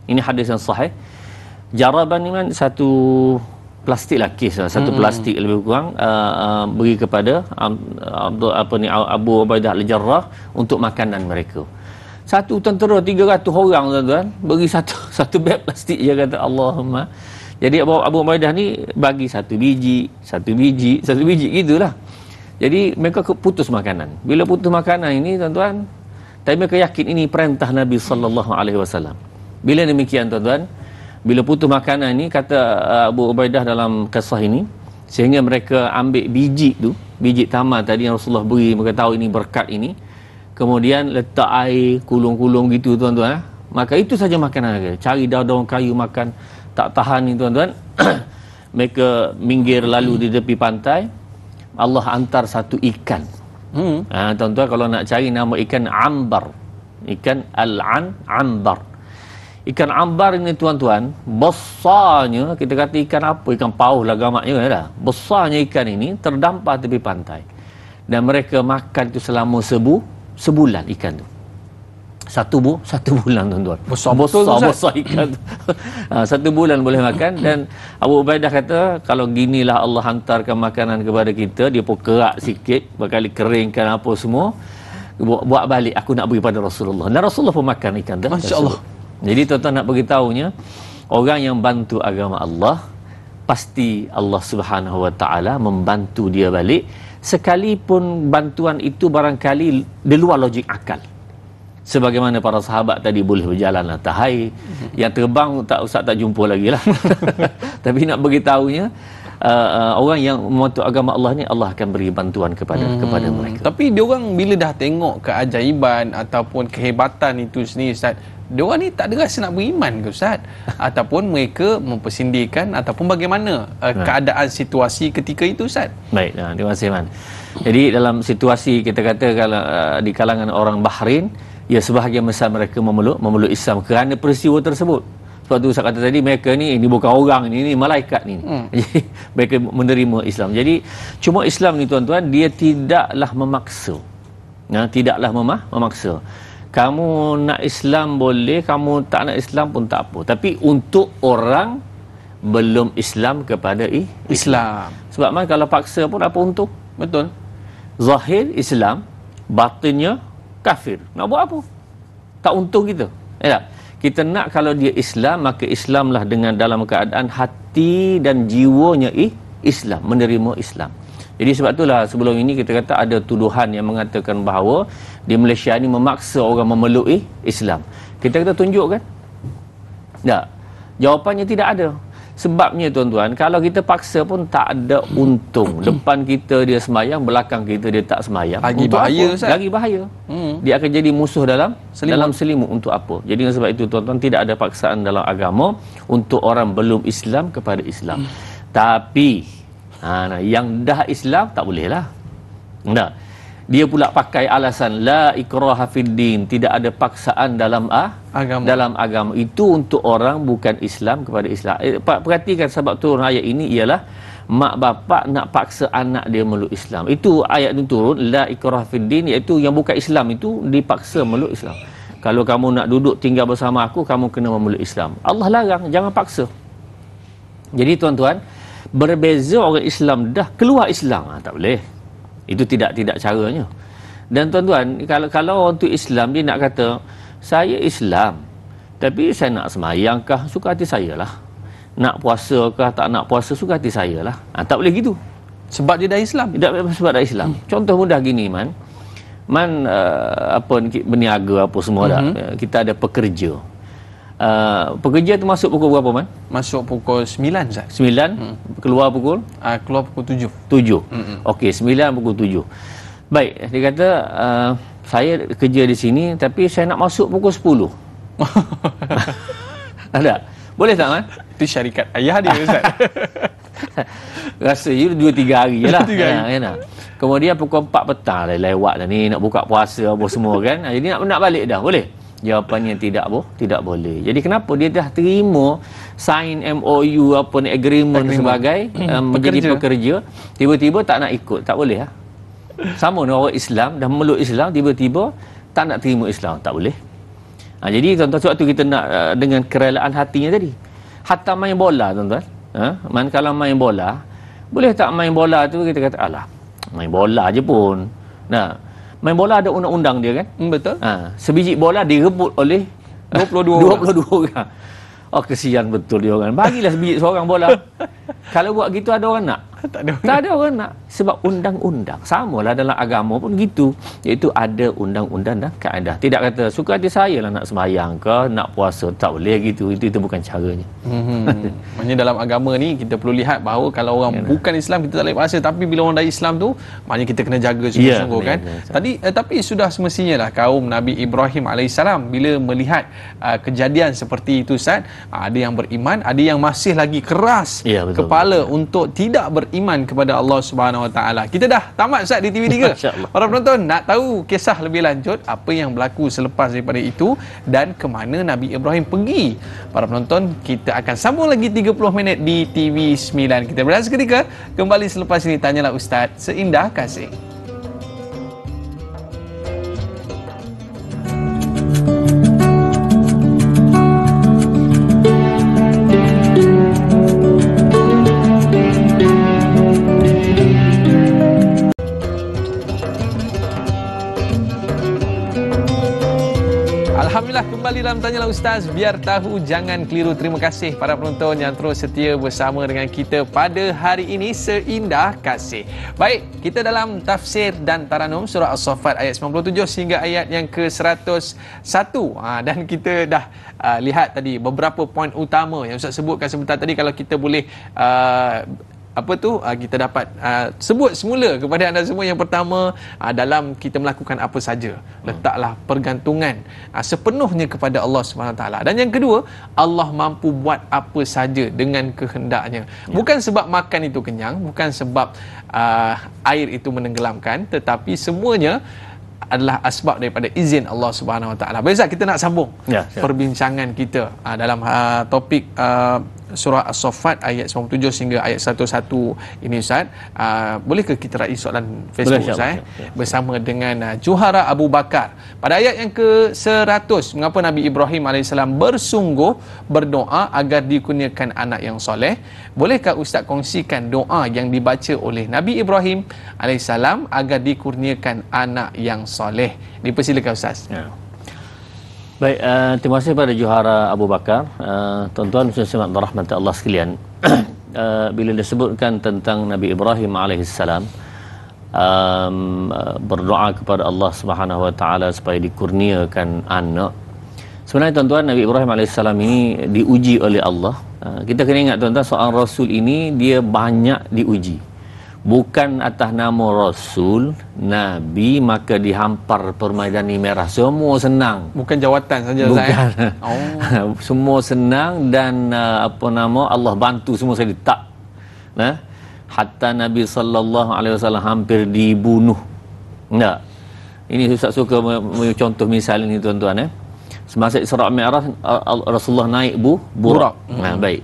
S2: Ini hadis yang sahih. Jaraban ni kan satu plastik lah, kes lah, satu plastik lebih kurang, beri kepada Abu Ubaidah Al-Jarrah untuk makanan mereka. Satu tentera 300 orang tuan-tuan, beri satu beg plastik, dia kata Allahumma. Jadi Abu Ubaidah ni bagi satu biji gitulah. Jadi mereka putus makanan. Bila putus makanan ini tuan-tuan, tapi mereka yakin ini perintah Nabi sallallahu alaihi wasallam. Bila demikian tuan-tuan, bila putus makanan ini, kata Abu Ubaidah dalam kisah ini, sehingga mereka ambil biji tamar tadi yang Rasulullah beri, mereka tahu ini berkat ini, kemudian letak air, kulung-kulung gitu tuan-tuan. Maka itu saja makanan mereka. Cari daun-daun kayu makan, tak tahan ni tuan-tuan. Mereka minggir lalu di tepi pantai. Allah hantar satu ikan. Tuan-tuan, kalau nak cari nama ikan ambar, ikan ambar. Ikan ambar ini tuan-tuan, besarnya, kita kata ikan apa, ikan paus lah gamaknya dah. Besarnya ikan ini terdampar tepi pantai. Dan mereka makan tu selama sebulan ikan tu. Satu bulan tuan-tuan. Besar ikan tu. 1 bulan boleh makan. Dan Abu Ubaidah kata, kalau ginilah Allah hantarkan makanan kepada kita, dia pun kerak sikit, berkali keringkan apa semua, buat balik, aku nak beri pada Rasulullah. Dan Rasulullah pun makan ikan tu. Masya Allah. Jadi tuan-tuan nak beritahunya, orang yang bantu agama Allah, pasti Allah Subhanahu Wa Taala membantu dia balik, sekalipun bantuan itu barangkali di luar logik akal. Sebagaimana para sahabat tadi boleh berjalan atas air, yang terbang Ustaz tak jumpa lagi lah. Tapi nak beritahunya, orang yang membantu agama Allah ni, Allah akan beri bantuan kepada mereka.
S1: Tapi diorang bila dah tengok keajaiban ataupun kehebatan itu sendiri, Ustaz, diorang ni tak ada rasa nak beriman ke, Ustaz? Ataupun mereka mempersindirkan ataupun bagaimana keadaan situasi ketika itu, Ustaz?
S2: Baik, terima kasih, Man. Jadi dalam situasi kita kata kalau di kalangan orang Bahrain, ya sebahagian besar mereka memeluk Islam kerana peristiwa tersebut. Sebab tu saya kata tadi, mereka ni bukan orang, ini malaikat ni. Jadi mereka menerima Islam. Jadi cuma Islam ni tuan-tuan, dia tidaklah memaksa. Tidaklah memaksa. Kamu nak Islam boleh, kamu tak nak Islam pun tak apa. Tapi untuk orang belum Islam kepada Islam. Sebab man kalau paksa pun apa untung?
S1: Betul.
S2: Zahir Islam, batinnya kafir. Nak buat apa? Tak untung kita. Ya tak? Kita nak kalau dia Islam, maka Islamlah dengan dalam keadaan hati dan jiwanya Islam, menerima Islam. Jadi sebab itulah sebelum ini kita kata ada tuduhan yang mengatakan bahawa di Malaysia ni memaksa orang memeluk Islam. Kita kata tunjukkan. Tak. Jawapannya tidak ada. Sebabnya tuan-tuan, kalau kita paksa pun tak ada untung. Depan kita dia semayang, belakang kita dia tak semayang.
S1: Lagi
S2: untuk
S1: bahaya,
S2: apa?
S1: Ustaz.
S2: Lagi bahaya. Dia akan jadi musuh dalam selimut untuk apa? Jadi sebab itu tuan-tuan, tidak ada paksaan dalam agama untuk orang belum Islam kepada Islam. Tapi yang dah Islam tak boleh lah. Tak. Dia pula pakai alasan la ikraha fid din, tidak ada paksaan dalam agama. Itu untuk orang bukan Islam kepada Islam. Perhatikan sebab turun ayat ini ialah mak bapak nak paksa anak dia meluk Islam. Itu ayat itu turun la ikraha fid din, iaitu yang bukan Islam itu dipaksa meluk Islam. Kalau kamu nak duduk tinggal bersama aku, kamu kena memeluk Islam. Allah larang, jangan paksa. Jadi tuan-tuan, berbeza orang Islam dah keluar Islam, tak boleh. Itu tidak caranya. Dan tuan-tuan, kalau orang tu Islam, dia nak kata saya Islam, tapi saya nak semayang kah, suka hati saya lah. Nak puasa kah, tak nak puasa, suka hati saya lah. Tak boleh gitu.
S1: Sebab dia dah Islam.
S2: Sebab dah Islam. Contoh mudah gini, Man, berniaga apa semua dah. Kita ada pekerja. Pekerja tu masuk pukul berapa, Man?
S1: Masuk pukul 9, Ustaz.
S2: 9, keluar pukul?
S1: Keluar pukul 7.
S2: 7. Okey, 9 pukul 7. Baik, dia kata saya kerja di sini tapi saya nak masuk pukul 10. Ada? Boleh tak, Man?
S1: Itu syarikat ayah dia, Ustaz.
S2: Rasa je 2-3 hari je lah. Kemudian pukul 4 petang lewat dah ni, nak buka puasa apa semua kan. Jadi nak balik dah, boleh? Jawapannya tidak boleh. Jadi kenapa dia dah terima sign MOU apa ni, agreement sebagai menjadi pekerja, tiba-tiba tak nak ikut, tak boleh lah. Sama dengan orang Islam dah memeluk Islam, tiba-tiba tak nak terima Islam, tak boleh. Jadi tuan-tuan, sebab tu kita nak dengan kerelaan hatinya tadi. Hatta main bola, tuan-tuan, kalau main bola, boleh tak main bola tu kita kata alah, main bola je pun. Main bola ada undang-undang dia kan?
S1: Betul.
S2: Sebiji bola direbut oleh 22 orang. Oh, kesian betul dia orang. Bagilah sebiji seorang bola. Kalau buat gitu ada orang nak? Tak ada orang nak. Sebab undang-undang. Samalah dalam agama pun gitu. Iaitu ada undang-undang dan kaedah. Tidak kata suka hati saya lah nak sembahyang ke, nak puasa. Tak boleh gitu. Itu bukan caranya.
S1: Maksudnya dalam agama ni kita perlu lihat bahawa kalau orang bukan Islam kita tak boleh paksa. Tapi bila orang dah Islam tu, maknanya kita kena jaga sungguh-sungguh kan. Tapi sudah semestinya lah kaum Nabi Ibrahim AS bila melihat kejadian seperti itu, Ustaz, ada yang beriman, ada yang masih lagi keras kepala untuk tidak beriman kepada Allah Subhanahu Wa Taala. Kita dah tamat, Ustaz, di TV3. Para penonton nak tahu kisah lebih lanjut apa yang berlaku selepas daripada itu dan ke mana Nabi Ibrahim pergi. Para penonton, kita akan sambung lagi 30 minit di TV9. Kita berehat seketika, kembali selepas ini Tanyalah Ustaz Seindah Kasih. Alhamdulillah, kembali dalam Tanyalah Ustaz. Biar tahu, jangan keliru. Terima kasih para penonton yang terus setia bersama dengan kita pada hari ini. Seindah kasih. Baik, kita dalam tafsir dan taranum surah As-Saffat ayat 97 hingga ayat yang ke-101. Dan kita dah lihat tadi beberapa poin utama yang Ustaz sebutkan sebentar tadi. Kalau kita boleh kita dapat sebut semula kepada anda semua. Yang pertama, dalam kita melakukan apa saja, letaklah pergantungan sepenuhnya kepada Allah SWT. Dan yang kedua, Allah mampu buat apa saja dengan kehendaknya. Bukan sebab makan itu kenyang, bukan sebab air itu menenggelamkan, tetapi semuanya adalah asbab daripada izin Allah Subhanahu Wa Taala. Baik, kita nak sambung perbincangan kita dalam topik surah As-Saffat ayat 97 hingga ayat 101 ini, Ustaz. Bolehkah kita raih soalan Facebook, Ustaz, bersama dengan Juhara Abu Bakar. Pada ayat yang ke-100, mengapa Nabi Ibrahim AS bersungguh berdoa agar dikurniakan anak yang soleh? Bolehkah Ustaz kongsikan doa yang dibaca oleh Nabi Ibrahim AS agar dikurniakan anak yang soleh? Dipersilakan, Ustaz.
S2: Baik, terima kasih pada Juhara Abu Bakar. Tuan-tuan muslimin rahmat Allah sekalian, bila disebutkan tentang Nabi Ibrahim alaihissalam berdoa kepada Allah Subhanahu Wa Taala supaya dikurniakan anak, sebenarnya tuan-tuan, Nabi Ibrahim alaihissalam ini diuji oleh Allah. Kita kena ingat, tuan-tuan, seorang Rasul ini dia banyak diuji. Bukan atas nama Rasul, Nabi, maka dihampar permaidani merah. Semua senang.
S1: Bukan jawatan saja,
S2: bukan. Semua senang dan Allah bantu semua sekali. Tak. Hatta Nabi SAW hampir dibunuh. Tak. Ini Ustaz suka contoh misal ini, tuan-tuan. Semasa Isra' Mi'raj, Rasulullah naik burak. Baik.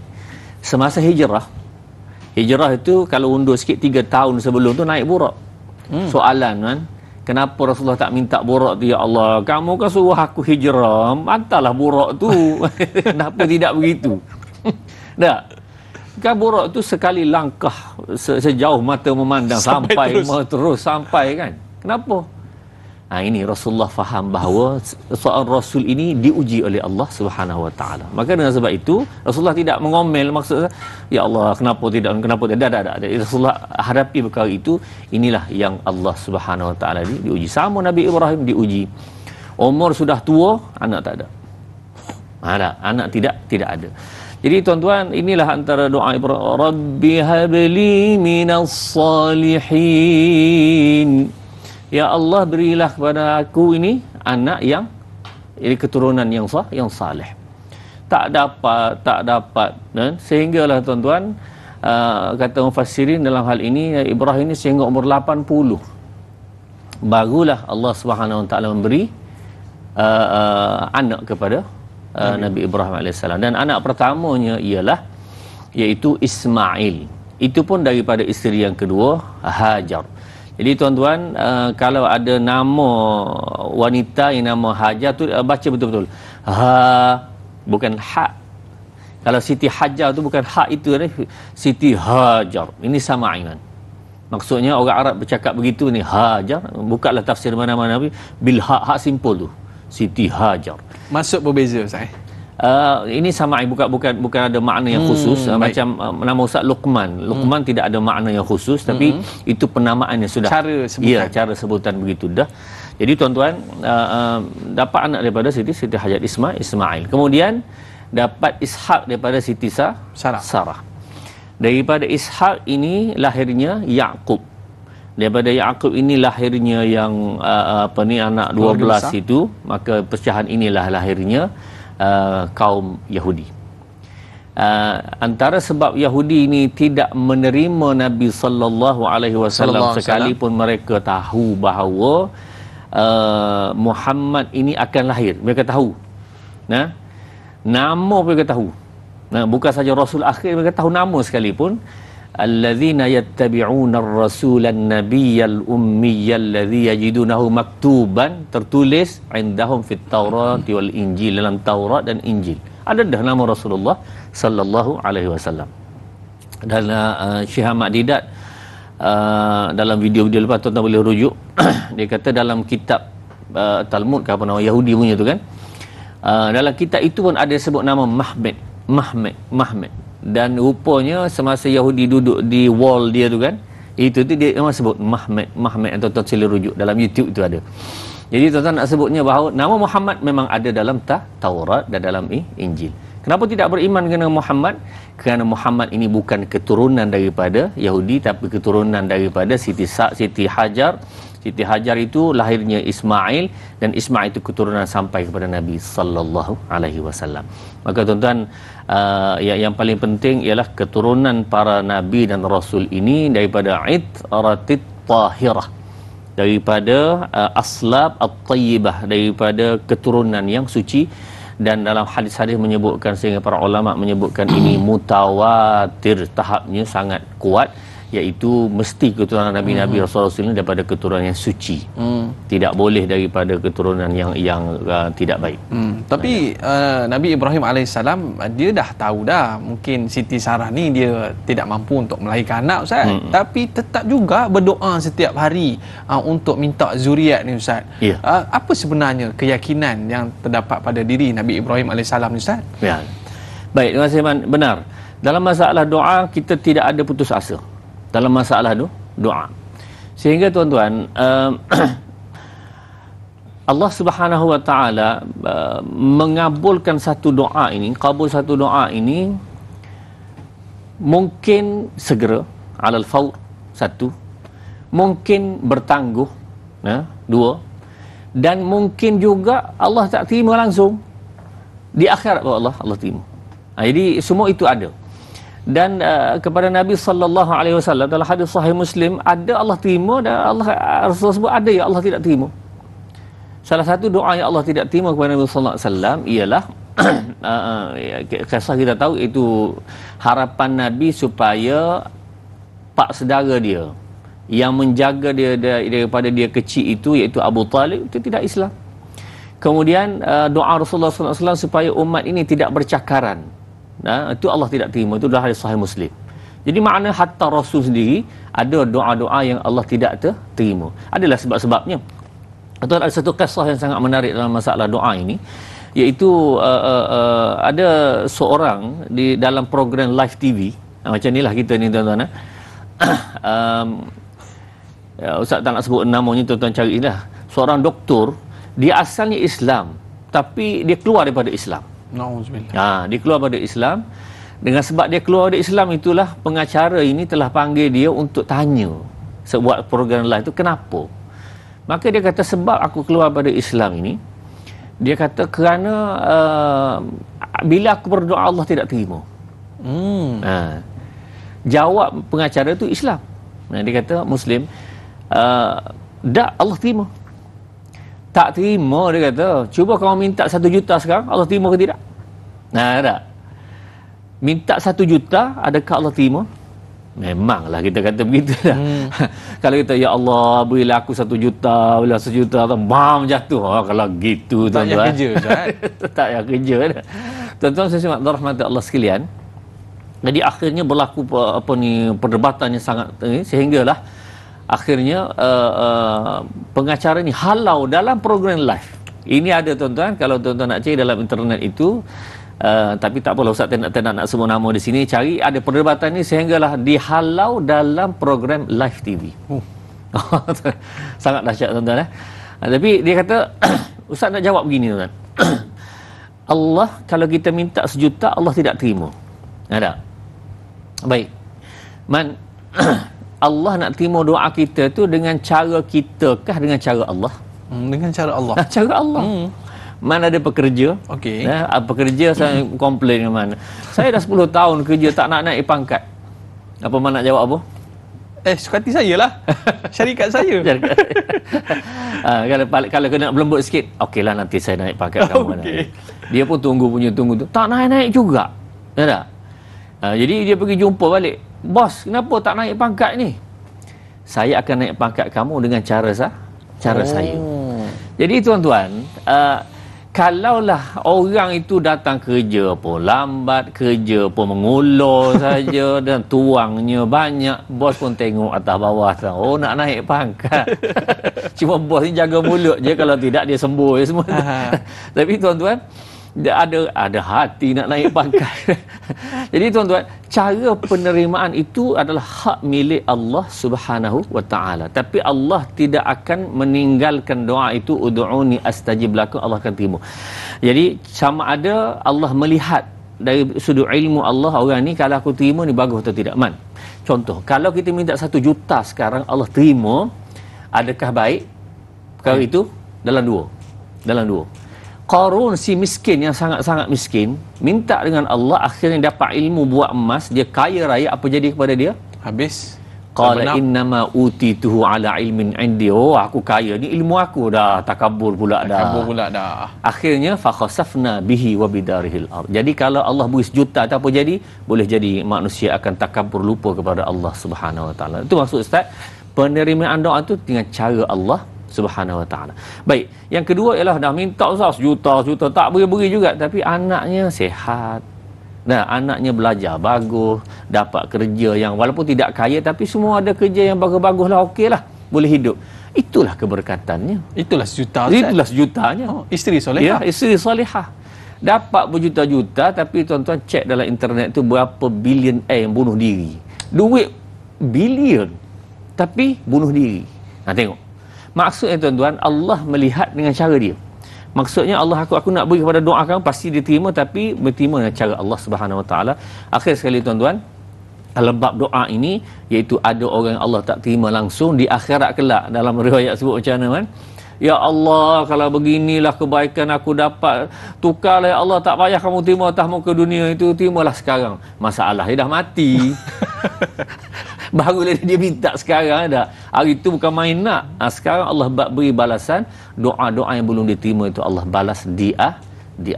S2: Semasa hijrah itu kalau undur sikit 3 tahun sebelum tu naik burak. Soalan kan, kenapa Rasulullah tak minta burak tu? Ya Allah, kamu kan suruh aku hijrah, hantarlah burak tu. Kenapa tidak begitu? Tak. Kan burak tu sekali langkah sejauh mata memandang sampai terus sampai kan. Kenapa? Ini Rasulullah faham bahawa seorang Rasul ini diuji oleh Allah Subhanahu Wa Taala. Maka dengan sebab itu Rasulullah tidak mengomel, maksudnya ya Allah kenapa tidak. Rasulullah hadapi perkara itu. Inilah yang Allah Subhanahu Wa Taala diuji. Sama Nabi Ibrahim diuji. Umur sudah tua, anak tak ada. Anak tidak ada. Jadi tuan-tuan, inilah antara doa Ibrahim, Rabbi habli minas salihin. Ya Allah, berilah kepada aku ini anak yang keturunan yang saleh. Tak dapat sehinggalah tuan-tuan, kata mufassirin dalam hal ini, Ibrahim ini sehingga umur 80 barulah Allah Subhanahu Wa Taala memberi anak kepada Nabi Ibrahim AS. Dan anak pertamanya iaitu Ismail. Itu pun daripada isteri yang kedua, Hajar. Jadi tuan-tuan, kalau ada nama wanita yang nama Hajar tu baca betul-betul. Bukan ha. Kalau Siti Hajar tu bukan ha itu, Siti Hajar. Ini sama dengan. Maksudnya orang Arab bercakap begitu ni, Hajar. Bukalah tafsir mana-mana bil ha simpul tu. Siti Hajar.
S1: Masuk berbeza, Ustaz.
S2: Ini sama, bukan ada makna yang khusus. Macam nama Ustaz Luqman tidak ada makna yang khusus, tapi itu penamaan yang sudah
S1: cara sebutan.
S2: Cara sebutan begitu dah. Jadi tuan-tuan, dapat anak daripada Siti Hajar Ismail. Kemudian dapat Ishak daripada Siti Sarah. Daripada Ishak ini lahirnya Yaqub. Daripada Yaqub ini lahirnya yang anak 12 itu. Maka pecahan inilah lahirnya kaum Yahudi. Antara sebab Yahudi ini tidak menerima Nabi sallallahu alaihi wasallam sekalipun mereka tahu bahawa Muhammad ini akan lahir. Mereka tahu. Nama mereka tahu. Bukan saja Rasul akhir, mereka tahu nama sekalipun. Allazina yattabi'una ar-rasulan nabiyyal ummiyyal ladzi yajidunahu maktuban, tertulis indahum fit Taurat wal Injil, dalam Taurat dan Injil ada dah nama Rasulullah sallallahu alaihi wasallam. Dan Syekh Ahmad Didat dalam video-video lepas tuan-tuan boleh rujuk dia kata dalam kitab Talmud ke apa nama Yahudi punya tu kan, Dalam kitab itu pun ada sebut nama Mahmud. Dan rupanya semasa Yahudi duduk di wall dia tu kan, itu tu dia memang sebut Mahmud atau tuan sila rujuk dalam YouTube itu ada. Jadi tuan-tuan nak sebutnya bahawa nama Muhammad memang ada dalam Taurat dan dalam Injil. Kenapa tidak beriman dengan Muhammad? Kerana Muhammad ini bukan keturunan daripada Yahudi, tapi keturunan daripada Siti Hajar. Siti Hajar itu lahirnya Ismail, dan Ismail itu keturunan sampai kepada Nabi sallallahu alaihi wasallam. Maka tuan-tuan, yang paling penting ialah keturunan para nabi dan rasul ini daripada itratit tahirah, daripada aslab at-tayyibah, daripada keturunan yang suci. Dan dalam hadis-hadis menyebutkan, sehingga para ulama menyebutkan ini mutawatir, tahapnya sangat kuat, iaitu mesti keturunan nabi-nabi Rasul-Rasul ini daripada keturunan yang suci. Tidak boleh daripada keturunan yang tidak baik.
S1: Tapi Nabi Ibrahim alaihissalam dia dah tahu dah mungkin Siti Sarah ni dia tidak mampu untuk melahirkan anak, Ustaz. Tapi tetap juga berdoa setiap hari untuk minta zuriat ni, Ustaz.
S2: Ya.
S1: Apa sebenarnya keyakinan yang terdapat pada diri Nabi Ibrahim alaihissalam ni, Ustaz?
S2: Ya. Baik, terima kasih, Man. Benar. Dalam masalah doa kita tidak ada putus asa. Dalam masalah doa. Sehingga tuan-tuan, Allah Subhanahu wa taala mengabulkan satu doa ini, kabul satu doa ini mungkin segera, alal faur, satu, mungkin bertangguh, dua, dan mungkin juga Allah tak terima langsung di akhirat Allah terima. Jadi semua itu ada. Dan kepada Nabi sallallahu alaihi wasallam dalam hadis sahih Muslim, ada Allah terima dan Rasul sebut ada yang Allah tidak terima. Salah satu doa yang Allah tidak terima kepada Nabi sallallahu alaihi wasallam ialah kisah kita tahu itu harapan Nabi supaya pak saudara dia yang menjaga dia daripada dia kecil itu, iaitu Abu Talib, itu tidak Islam. Kemudian doa Rasulullah sallallahu alaihi wasallam supaya umat ini tidak bercakaran. Itu Allah tidak terima. Itu dah hadis sahih Muslim. Jadi makna hatta Rasul sendiri ada doa-doa yang Allah tidak terima. Adalah sebab-sebabnya. Atau ada satu kisah yang sangat menarik dalam masalah doa ini, iaitu ada seorang di dalam program live TV, macam inilah kita ni tuan-tuan. Ustaz tak nak sebut namanya, tuan-tuan carilah. Seorang doktor, dia asalnya Islam, tapi dia keluar daripada Islam. Dia keluar daripada Islam. Dengan sebab dia keluar dari Islam itulah pengacara ini telah panggil dia untuk tanya sebuah program live itu kenapa. Maka dia kata sebab aku keluar daripada Islam ini, dia kata kerana bila aku berdoa Allah tidak terima. Jawab pengacara itu Islam. Dia kata Muslim, tak, Allah terima. Tak terima, dia kata. Cuba kau minta 1 juta sekarang, Allah terima ke tidak? Tak. Minta 1 juta, adakah Allah terima? Memanglah kita kata begitu dah. Kalau kita, ya Allah, berilah aku 1 juta, berilah 1 juta, bam, jatuh. Kalau gitu,
S1: tak payah kerja, Ustaz.
S2: Tak payah kerja dah. Tuan-tuan sesimat rahmat Allah sekalian. Jadi akhirnya berlaku perdebatan yang sangat sehinggalah akhirnya pengacara ni halau dalam program live. Ini ada tuan-tuan, kalau tuan-tuan nak cari dalam internet itu, tapi tak apalah, Ustaz tak nak sebut nama di sini, cari ada perdebatan ni sehinggalah dihalau dalam program live TV. Sangat dahsyat tuan-tuan. Tapi dia kata, Ustaz nak jawab begini tuan-tuan. Allah, kalau kita minta 1 juta, Allah tidak terima. Ada. Baik. Man Allah nak terima doa kita tu dengan cara kita kah dengan cara Allah?
S1: Dengan cara Allah.
S2: Cara Allah. Mana ada pekerja?
S1: Okey.
S2: Pekerja saya komplain dengan mana? Saya dah 10 tahun kerja tak nak naik pangkat. Apa mana nak jawab apa?
S1: Suka hati saya lah. Syarikat saya.
S2: Kalau kena nak berlembut sikit, okeylah nanti saya naik pangkat kamu.
S1: Okay.
S2: Dia pun tunggu tu. Tak naik juga. Tak? Jadi dia pergi jumpa balik. Bos, kenapa tak naik pangkat ni? Saya akan naik pangkat kamu dengan cara saya. Jadi tuan-tuan, kalaulah orang itu datang kerja pun lambat, kerja pun mengulur saja dan tuangnya banyak, bos pun tengok atas bawah, nak naik pangkat. Cuma bos ni jaga mulut je, kalau tidak dia sembuh semua. Tapi tuan-tuan, Dia ada hati nak naik pangkat. Jadi tuan-tuan, cara penerimaan itu adalah hak milik Allah Subhanahu wa taala. Tapi Allah tidak akan meninggalkan doa itu, ud'uni astajib lakum, Allah akan terima. Jadi sama ada Allah melihat dari sudut ilmu Allah, orang ni kalau aku terima ni bagus atau tidak. Contoh, kalau kita minta 1 juta sekarang Allah terima, adakah baik perkara itu? Dalam dua. Qarun, si miskin yang sangat-sangat miskin, minta dengan Allah, akhirnya dapat ilmu buat emas, dia kaya raya, apa jadi kepada dia?
S1: Habis.
S2: Qala innama utituhu ala ilmin indi. Oh, aku kaya ni, ilmu aku dah. Takabur pula dah. Akhirnya fa khasafna bihi wa bidarihil ard. Jadi kalau Allah beri 1 juta tak apa jadi, boleh jadi manusia akan takabur, lupa kepada Allah Subhanahu wa taala. Itu maksud Ustaz, penerimaan doa itu dengan cara Allah Subhanahu wa taala. Baik, yang kedua ialah dah minta Ustaz 1 juta tak beri juga, tapi anaknya sihat. Nah, anaknya belajar bagus, dapat kerja yang walaupun tidak kaya tapi semua ada kerja yang bagus-baguslah, okeylah, boleh hidup. Itulah keberkatannya.
S1: Itulah 1 juta.
S2: Itulah 1 jutanya.
S1: Isteri solehah.
S2: Ya, isteri solehah. Dapat berjuta-juta, tapi tuan-tuan cek dalam internet tu berapa bilion yang bunuh diri. Duit bilion tapi bunuh diri. Tengok. Maksudnya tuan-tuan, Allah melihat dengan cara dia. Maksudnya Allah, aku nak beri kepada doa kamu, pasti diterima, tapi berterima dengan cara Allah Subhanahu wa taala. Akhir sekali tuan-tuan, dalam bab doa ini, iaitu ada orang yang Allah tak terima langsung di akhirat kelak. Dalam riwayat sebut macam mana kan? Ya Allah, kalau beginilah kebaikan aku dapat, tukarlah ya Allah, tak payah kamu terima atas muka dunia itu, terimalah sekarang. Masalah dia dah mati. Barulah dia minta sekarang dah. Hari itu bukan main nak. Sekarang Allah beri balasan, doa-doa yang belum diterima itu Allah balas di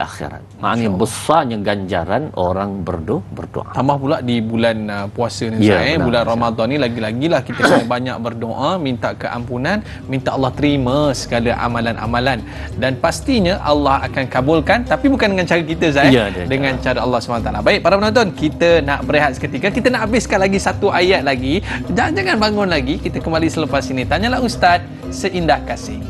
S2: akhirat. Maknanya besarnya ganjaran orang berdoa.
S1: Tambah pula di bulan puasa ni, bulan Ramadan ni, lagi-lagilah kita kena banyak berdoa, minta keampunan, minta Allah terima segala amalan-amalan, dan pastinya Allah akan kabulkan, tapi bukan dengan cara kita dengan cara Allah SWT. Baik para penonton, kita nak berehat seketika, kita nak habiskan lagi 1 ayat lagi. Jangan bangun lagi, kita kembali selepas ini. Tanyalah Ustaz, Seindah Kasih.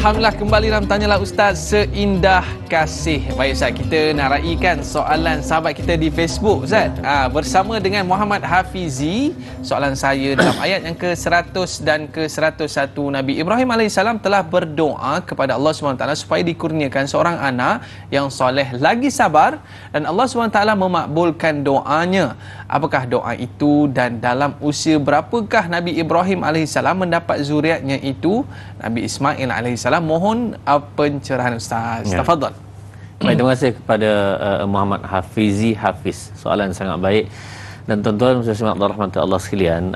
S1: Alhamdulillah, kembali dalam Tanyalah Ustaz, Seindah Kasih. Baik Ustaz, kita nak raikan soalan sahabat kita di Facebook Ustaz. Bersama dengan Muhammad Hafizi, soalan saya dalam ayat yang ke-100 dan ke-101, Nabi Ibrahim AS telah berdoa kepada Allah SWT supaya dikurniakan seorang anak yang soleh lagi sabar, dan Allah SWT memakbulkan doanya. Apakah doa itu dan dalam usia berapakah Nabi Ibrahim AS mendapat zuriatnya itu, Nabi Ismail AS? Mohon pencerahan Ustaz. Tafadhal.
S2: Baik, terima kasih kepada Muhammad Hafiz. Soalan sangat baik. Dan tuan-tuan muslimin rahmati Allah sekalian,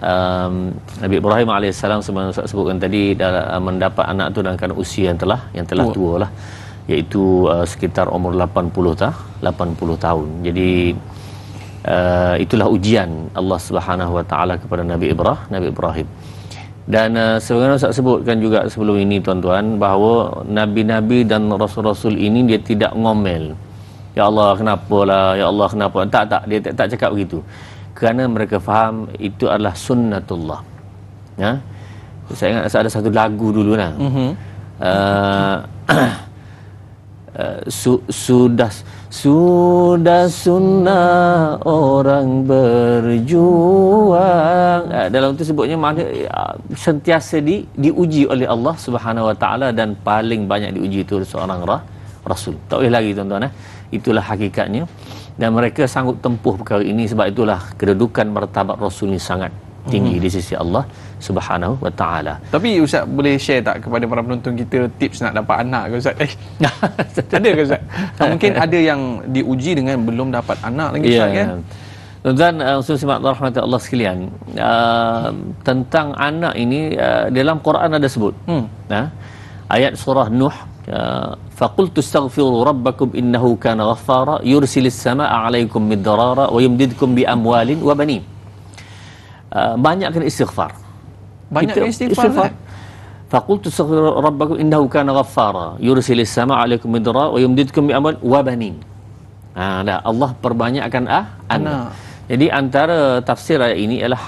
S2: Nabi Ibrahim AS sebenarnya saya sebutkan tadi mendapat anak tu dalam keadaan usia yang telah tua lah, iaitu sekitar umur 80 tahun. Jadi itulah ujian Allah Subhanahu wa taala kepada Nabi Ibrahim. Dan sebagaimana Ustaz sebutkan juga sebelum ini tuan-tuan, bahawa nabi-nabi dan rasul-rasul ini dia tidak ngomel. Ya Allah kenapalah, ya Allah kenapa? Tak, dia tak cakap begitu. Kerana mereka faham itu adalah sunnatullah. Ya. Saya ingat ada satu lagu dulu lah. Sudah sunnah orang berjuang. Dalam itu sebutnya makna sentiasa diuji oleh Allah Subhanahu wa taala, dan paling banyak diuji itu seorang rasul. Tak boleh lagi tuan-tuan. Itulah hakikatnya, dan mereka sanggup tempuh perkara ini. Sebab itulah kedudukan martabat rasul ini sangat tinggi di sisi Allah Subhanahu wa taala. Tapi
S1: Ustaz boleh share tak kepada para penonton kita tips nak dapat anak ke Ustaz? Ada ke Ustaz? Mungkin ada yang diuji dengan belum dapat anak lagi Ustaz kan?
S2: Tuan-tuan muslimat rahmat Allah sekalian, tentang anak ini dalam Quran ada sebut. Ayat surah Nuh, faqultu astaghfiru rabbakum innahu kana ghaffara yursilis samaa'a 'alaikum midrara wa yumdidkum bi amwalin wa banin. Banyakkan istighfar. Istighfar. Faqultu astaghfiru rabbakum innahu kana ghaffara yursilis samaa'a 'alaikum midrara wa yumdidkum bi amwalin wa banin. Dah Allah perbanyakkan anak. Jadi antara tafsir ayat ini ialah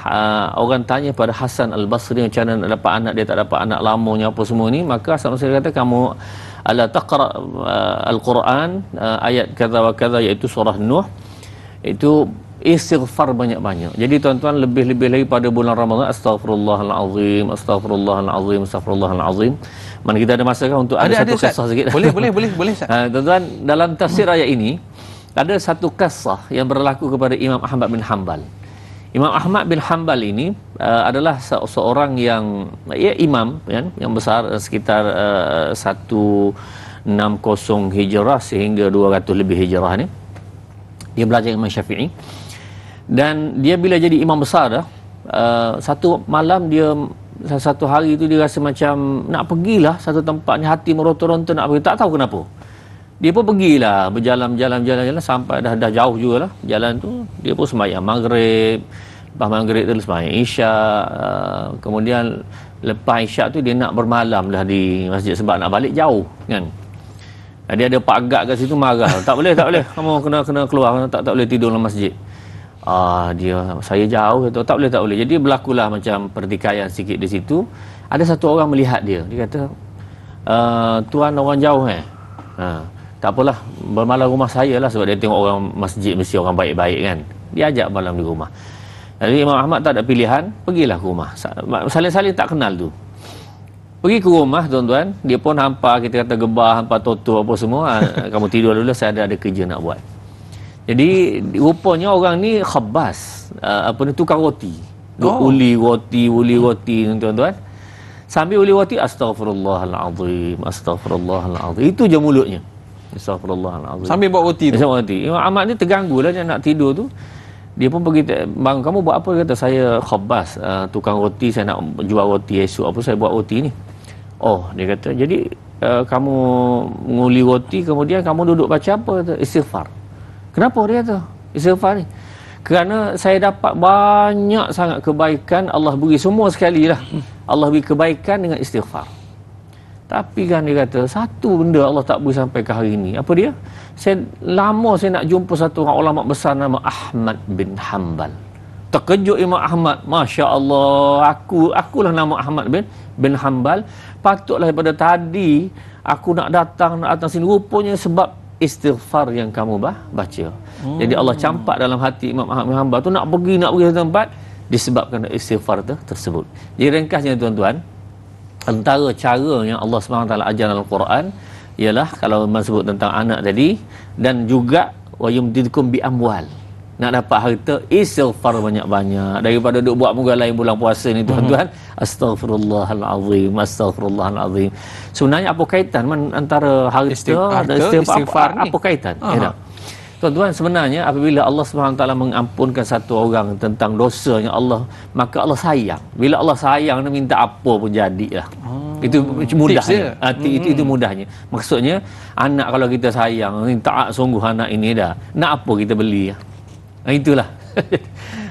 S2: orang tanya pada Hasan Al-Basri macam mana nak dapat anak, dia tak dapat anak lamanya apa semua ni, maka Hasan Al-Basri kata kamu ala taqra al-Quran ayat kaza wa kaza, iaitu surah Nuh, itu istighfar banyak-banyak. Jadi tuan-tuan lebih-lebih lagi pada bulan Ramadan, astaghfirullahalazim, astaghfirullahalazim, astaghfirullahalazim. Mana kita ada masa kan untuk ada satu kisah sikit?
S1: Boleh Ustaz.
S2: Tuan-tuan, dalam tafsir ayat ini ada satu kisah yang berlaku kepada Imam Ahmad bin Hanbal. Imam Ahmad bin Hanbal ini adalah seorang yang imam kan, yang besar, sekitar 160 Hijrah sehingga 200 lebih Hijrah ni. Dia belajar Imam Syafi'i. Dan dia bila jadi imam besar dah, satu malam dia, satu hari itu dia rasa macam nak pergilah satu tempat ni, hati meronta-ronta nak pergi, tak tahu kenapa. Dia pun pergilah, berjalan sampai dah jauh jugalah jalan tu. Dia pun sembahyang maghrib, lepas maghrib tu sembahyang isyak, kemudian lepas isyak tu dia nak bermalam dah di masjid sebab nak balik jauh kan. Dia ada pak agak kat situ marah, tak boleh kamu kena keluar, tak boleh tidur dalam masjid. Dia, saya jauh kata, tak boleh. Jadi berlakulah macam pertikaian sikit di situ. Ada satu orang melihat dia kata, tuan orang jauh tak apalah, bermalam rumah saya lah, sebab dia tengok orang masjid mesti orang baik-baik kan. Dia ajak malam di rumah. Jadi Imam Ahmad tak ada pilihan, pergilah ke rumah. Saling-saling tak kenal tu. Pergi ke rumah tuan-tuan, dia pun hampa, kita kata gebah, hampa toto apa semua. Kamu tidur dulu, saya ada kerja nak buat. Jadi rupanya orang ni khabas, tukang roti. Uli roti tuan-tuan. Sambil uli roti, astaghfirullahalazim. Itu je mulutnya. Astaghfirullahalazim.
S1: Sambil buat roti tu.
S2: Imam Ahmad ni terganggu lah, dia nak tidur tu. Dia pun pergi, bang kamu buat apa? Dia kata, saya khabas, tukang roti, saya nak jual roti esok, apa saya buat roti ni. Dia kata, jadi kamu nguli roti, kemudian kamu duduk baca apa? Kata, istighfar. Kenapa dia kata istighfar ni? Kerana saya dapat banyak sangat kebaikan, Allah beri semua sekali lah. Allah beri kebaikan dengan istighfar. Tapi kan dia kata, satu benda Allah tak beri sampai ke hari ini. Apa dia? Saya nak jumpa satu orang ulama besar nama Ahmad bin Hanbal. Terkejut Imam Ahmad, Masya Allah, akulah nama Ahmad bin Hanbal. Patutlah daripada tadi aku nak datang sini. Rupanya sebab istighfar yang kamu baca. Jadi Allah campak dalam hati Imam Ahmad bin Hanbal tu nak pergi ke tempat disebabkan istighfar tersebut. Jadi ringkasnya tuan-tuan, antara cara yang Allah SWT ajar dalam Quran ialah kalau sebut tentang anak tadi, dan juga wa yumdidkum bi amwal. Nak dapat harta, istighfar banyak-banyak daripada duk buat muka lain bulan puasa ni tuan-tuan. Astaghfirullahalazim. Sebenarnya apa kaitan antara harta dan istighfar? Apa kaitan? Ya, tuan-tuan, sebenarnya apabila Allah SWT mengampunkan satu orang tentang dosanya Allah, maka Allah sayang. Bila Allah sayang, dia minta apa pun jadilah. Itu mudahnya. Itu mudahnya. Maksudnya, anak kalau kita sayang, taat sungguh anak ini dah, nak apa kita beli? Itulah.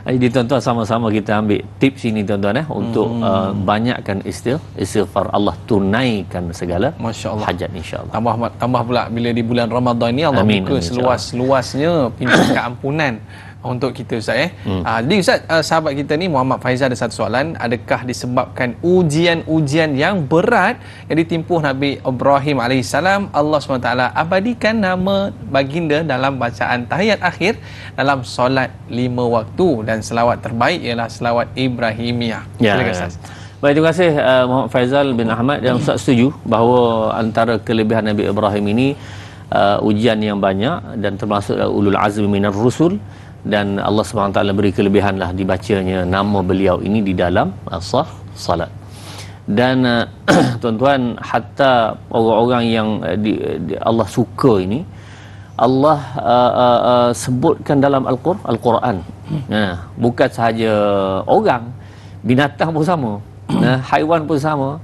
S2: Jadi tuan-tuan, sama-sama kita ambil tips ini tuan-tuan untuk banyakkan istighfar. Allah tunaikan segala hajat insya-Allah.
S1: Tambah pula bila di bulan Ramadan ni Allah buka seluas-luasnya pintu keampunan untuk kita Ustaz. Jadi Ustaz, sahabat kita ni Muhammad Faizal ada satu soalan, adakah disebabkan ujian-ujian yang berat yang ditimpuh Nabi Ibrahim AS, Allah SWT abadikan nama baginda dalam bacaan tahiyat akhir dalam solat 5 waktu, dan selawat terbaik ialah selawat Ibrahimiyah? Silakan Ustaz.
S2: Baik, terima kasih Muhammad Faizal bin Ahmad. Dan Ustaz setuju bahawa antara kelebihan Nabi Ibrahim ini ujian yang banyak, dan termasuk ulul azmi minar rusul, dan Allah SWT beri kelebihanlah dibacanya nama beliau ini di dalam salat. Dan tuan-tuan, hatta orang-orang yang Allah suka ini, Allah sebutkan dalam Al-Quran. Bukan sahaja orang, binatang pun sama, haiwan pun sama.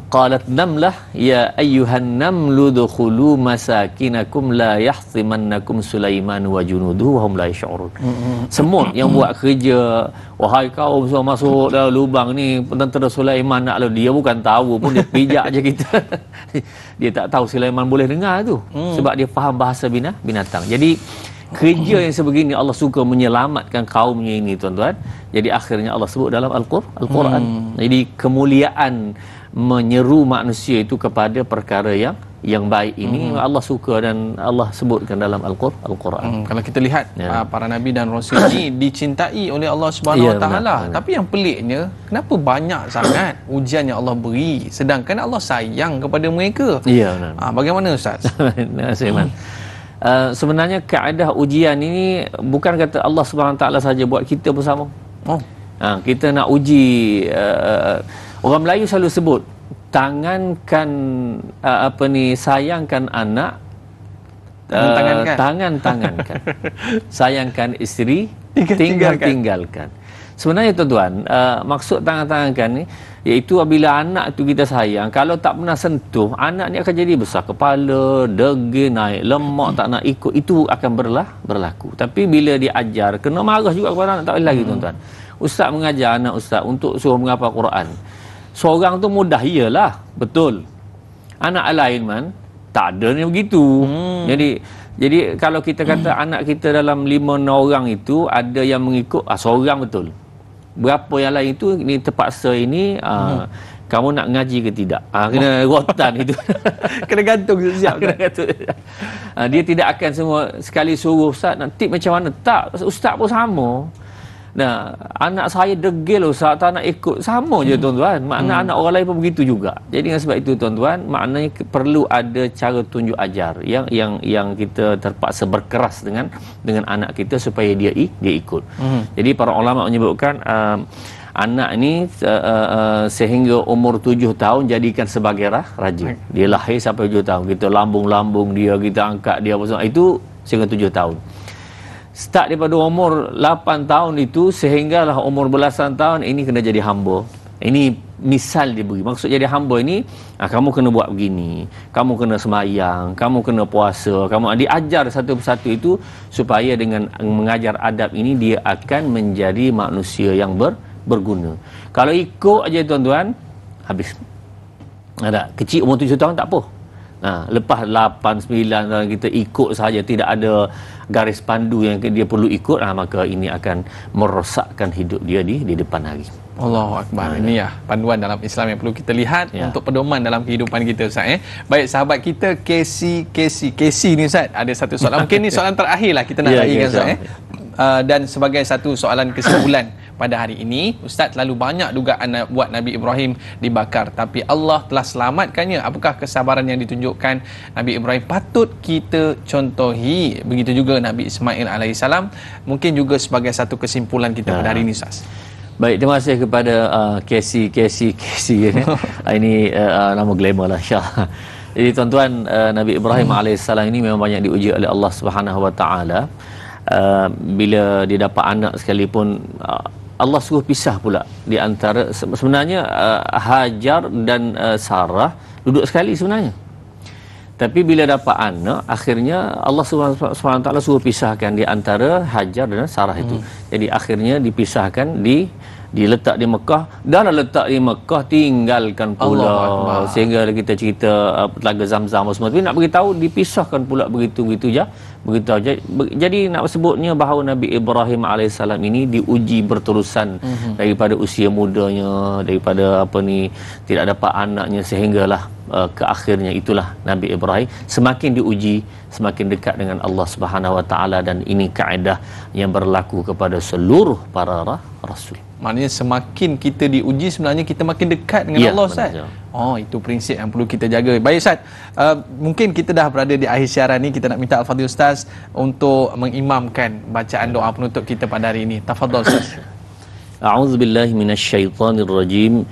S2: qalat namlah ya ayyuhan namlu dukhulu masakinakum la yahtimannakum Sulaiman wa junuduhu wa hum la yash'urun. Semut yang buat kerja, wahai kaum semua masuk dalam lubang ni, tentera Sulaiman nak lalu, dia bukan tahu pun, dia pijak je kita. Dia tak tahu Sulaiman boleh dengar tu, sebab dia faham bahasa binatang. Jadi kerja yang sebegini Allah suka menyelamatkan kaumnya ini, tuan-tuan. Jadi akhirnya Allah sebut dalam Al-Quran. Jadi kemuliaan menyeru manusia itu kepada perkara yang baik ini Allah suka dan Allah sebutkan dalam Al-Quran.
S1: Kalau kita lihat para nabi dan rasul ini dicintai oleh Allah Subhanahu Wa Taala. Tapi yang peliknya, kenapa banyak sangat ujian yang Allah beri sedangkan Allah sayang kepada mereka?
S2: Ya, benar.
S1: Bagaimana Ustaz?
S2: Terima kasih, Man. Sebenarnya kaedah ujian ini bukan kata Allah Subhanahu Taala saja buat kita bersama. Kita nak uji, orang Melayu selalu sebut tangankan sayangkan anak, tangankan sayangkan isteri, tinggalkan. Sebenarnya tuan-tuan, maksud tangan-tangankan ni iaitu apabila anak tu kita sayang, kalau tak pernah sentuh, anak ni akan jadi besar kepala, degil, naik lemak, tak nak ikut, itu akan berlaku. Tapi bila diajar, kena marah juga kepada anak, tak boleh lagi tuan-tuan. Ustaz mengajar anak ustaz untuk suruh menghafal Quran. Seorang tu mudah, iyalah, betul. Anak lain man, tak ada ni begitu. Jadi kalau kita kata anak kita dalam 5-6 orang itu ada yang mengikut, seorang betul. Berapa yang lain itu ni terpaksa ini kamu nak ngaji ke tidak? Kena rotan itu.
S1: Kena gantung siap.
S2: Kena gantung. Dia tidak akan semua sekali suruh ustaz nak tip macam mana. Tak, ustaz pun sama. Nah, anak saya degil ustaz, tak nak ikut, sama je tuan-tuan. Makna anak orang lain pun begitu juga. Jadi dengan sebab itu tuan-tuan, maknanya perlu ada cara tunjuk ajar yang kita terpaksa berkeras dengan anak kita supaya dia ikut. Jadi para ulama menyebutkan anak ni sehingga umur 7 tahun jadikan sebagai raja. Dia lahir sampai 7 tahun, kita lambung-lambung dia, kita angkat dia, itu sehingga 7 tahun. Start daripada umur 8 tahun itu sehinggalah umur belasan tahun, ini kena jadi hamba. Ini misal dia beri. Maksud jadi hamba ini, kamu kena buat begini, kamu kena semayang, kamu kena puasa, kamu diajar satu persatu itu supaya dengan mengajar adab ini dia akan menjadi manusia yang berguna. Kalau ikut aja tuan-tuan, habis. Ada kecil umur 7 tahun tak apa. Lepas 8, 9 tahun kita ikut saja, tidak ada garis pandu yang dia perlu ikut, maka ini akan merosakkan hidup dia di depan hari.
S1: Allahu Akbar. Ini panduan dalam Islam yang perlu kita lihat untuk pedoman dalam kehidupan kita Ustaz. Baik, sahabat kita Casey ni Ustaz, ada satu soalan. Mungkin ni soalan terakhir lah kita nak raikan Ustaz. Dan sebagai satu soalan kesimpulan pada hari ini, Ustaz terlalu banyak dugaan buat Nabi Ibrahim dibakar, tapi Allah telah selamatkannya. Apakah kesabaran yang ditunjukkan Nabi Ibrahim patut kita contohi? Begitu juga Nabi Ismail alaihissalam. Mungkin juga sebagai satu kesimpulan kita pada hari ini Ustaz.
S2: Baik, terima kasih kepada Casey ini nama glamour lah insya-Allah. Jadi tuan-tuan, Nabi Ibrahim alaihissalam ini memang banyak diuji oleh Allah Subhanahu Wa Taala. Bila dia dapat anak sekalipun, Allah suruh pisah pula di antara, sebenarnya Hajar dan Sarah duduk sekali sebenarnya. Tapi bila dapat anak, akhirnya Allah SWT suruh pisahkan di antara Hajar dan Sarah itu. Jadi akhirnya dipisahkan, diletak di Mekah. Dah letak di Mekah, tinggalkan pula. Sehingga kita cerita Telaga Zamzam semua. Tapi nak beritahu, dipisahkan pula begitu je. Jadi nak sebutnya bahawa Nabi Ibrahim AS ini diuji berterusan daripada usia mudanya, daripada tidak dapat anaknya, sehinggalah ke akhirnya itulah Nabi Ibrahim semakin diuji, semakin dekat dengan Allah Subhanahu Wa Taala. Dan ini kaedah yang berlaku kepada seluruh para rasul.
S1: Maknanya semakin kita diuji, sebenarnya kita makin dekat dengan Allah Ustaz. Itu prinsip yang perlu kita jaga. Baik Ustaz, mungkin kita dah berada di akhir siaran ni, kita nak minta Al-Fadhil Ustaz untuk mengimamkan bacaan doa penutup kita pada hari ini. Tafadhal Ustaz.
S2: A'udzubillahi minasyaitonirrajim.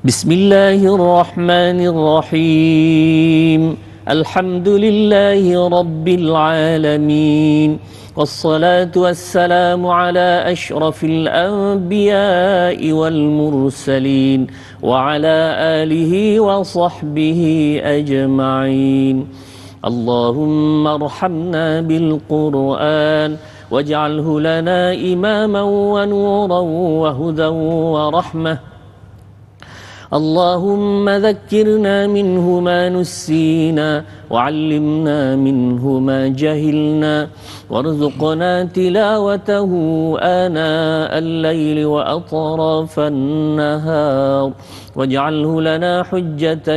S2: Bismillahirrahmanirrahim. Alhamdulillahi rabbil alamin. والصلاة والسلام على أشرف الأنبياء والمرسلين وعلى آله وصحبه أجمعين. اللهم ارحمنا بالقرآن واجعله لنا إماما ونورا وهدى ورحمة. اللهم ذكرنا منه ما نسينا وعلمنا منه ما جهلنا وارزقنا تلاوته آناء الليل وأطراف النهار واجعله لنا حجة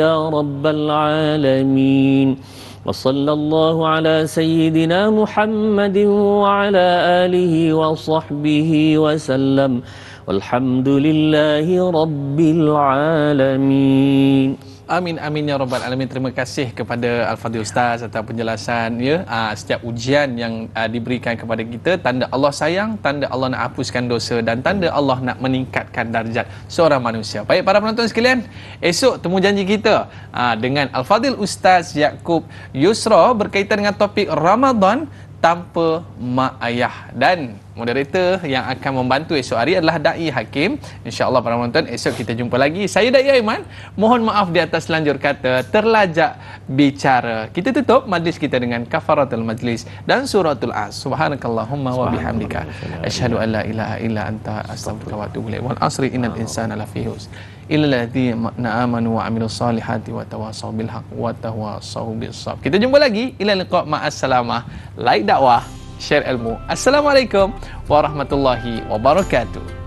S2: يا رب العالمين. وصلى الله على سيدنا محمد وعلى آله وصحبه وسلم. Walhamdulillahi Rabbil Alamin.
S1: Amin amin ya rabbal alamin. Terima kasih kepada Al-Fadhil Ustaz atas penjelasan ya. Setiap ujian yang diberikan kepada kita, tanda Allah sayang, tanda Allah nak hapuskan dosa dan tanda Allah nak meningkatkan darjat seorang manusia. Baik para penonton sekalian, esok temu janji kita dengan Al-Fadhil Ustaz Yaakob Yusra berkaitan dengan topik Ramadan tanpa mak ayah, dan moderator yang akan membantu esok hari adalah Dai Hakim. InsyaAllah para penonton, esok kita jumpa lagi. Saya Dai Aiman, mohon maaf di atas lanjur kata terlajak bicara. Kita tutup majlis kita dengan kafaratul majlis dan suratul As. Subhanakallahumma wa bihamdika asyhadu an la ilaha illa anta astaghfiruka wa atubu ilaik. Wal asri innal insana lafi khusr illa alladziina amanu wa amilus solihati wa tawasaw bil haqq wa tawasaw bis sabr. Kita jumpa lagi. Ila liqa, ma'assalamah. Like dakwah, share ilmu. Assalamualaikum warahmatullahi wabarakatuh.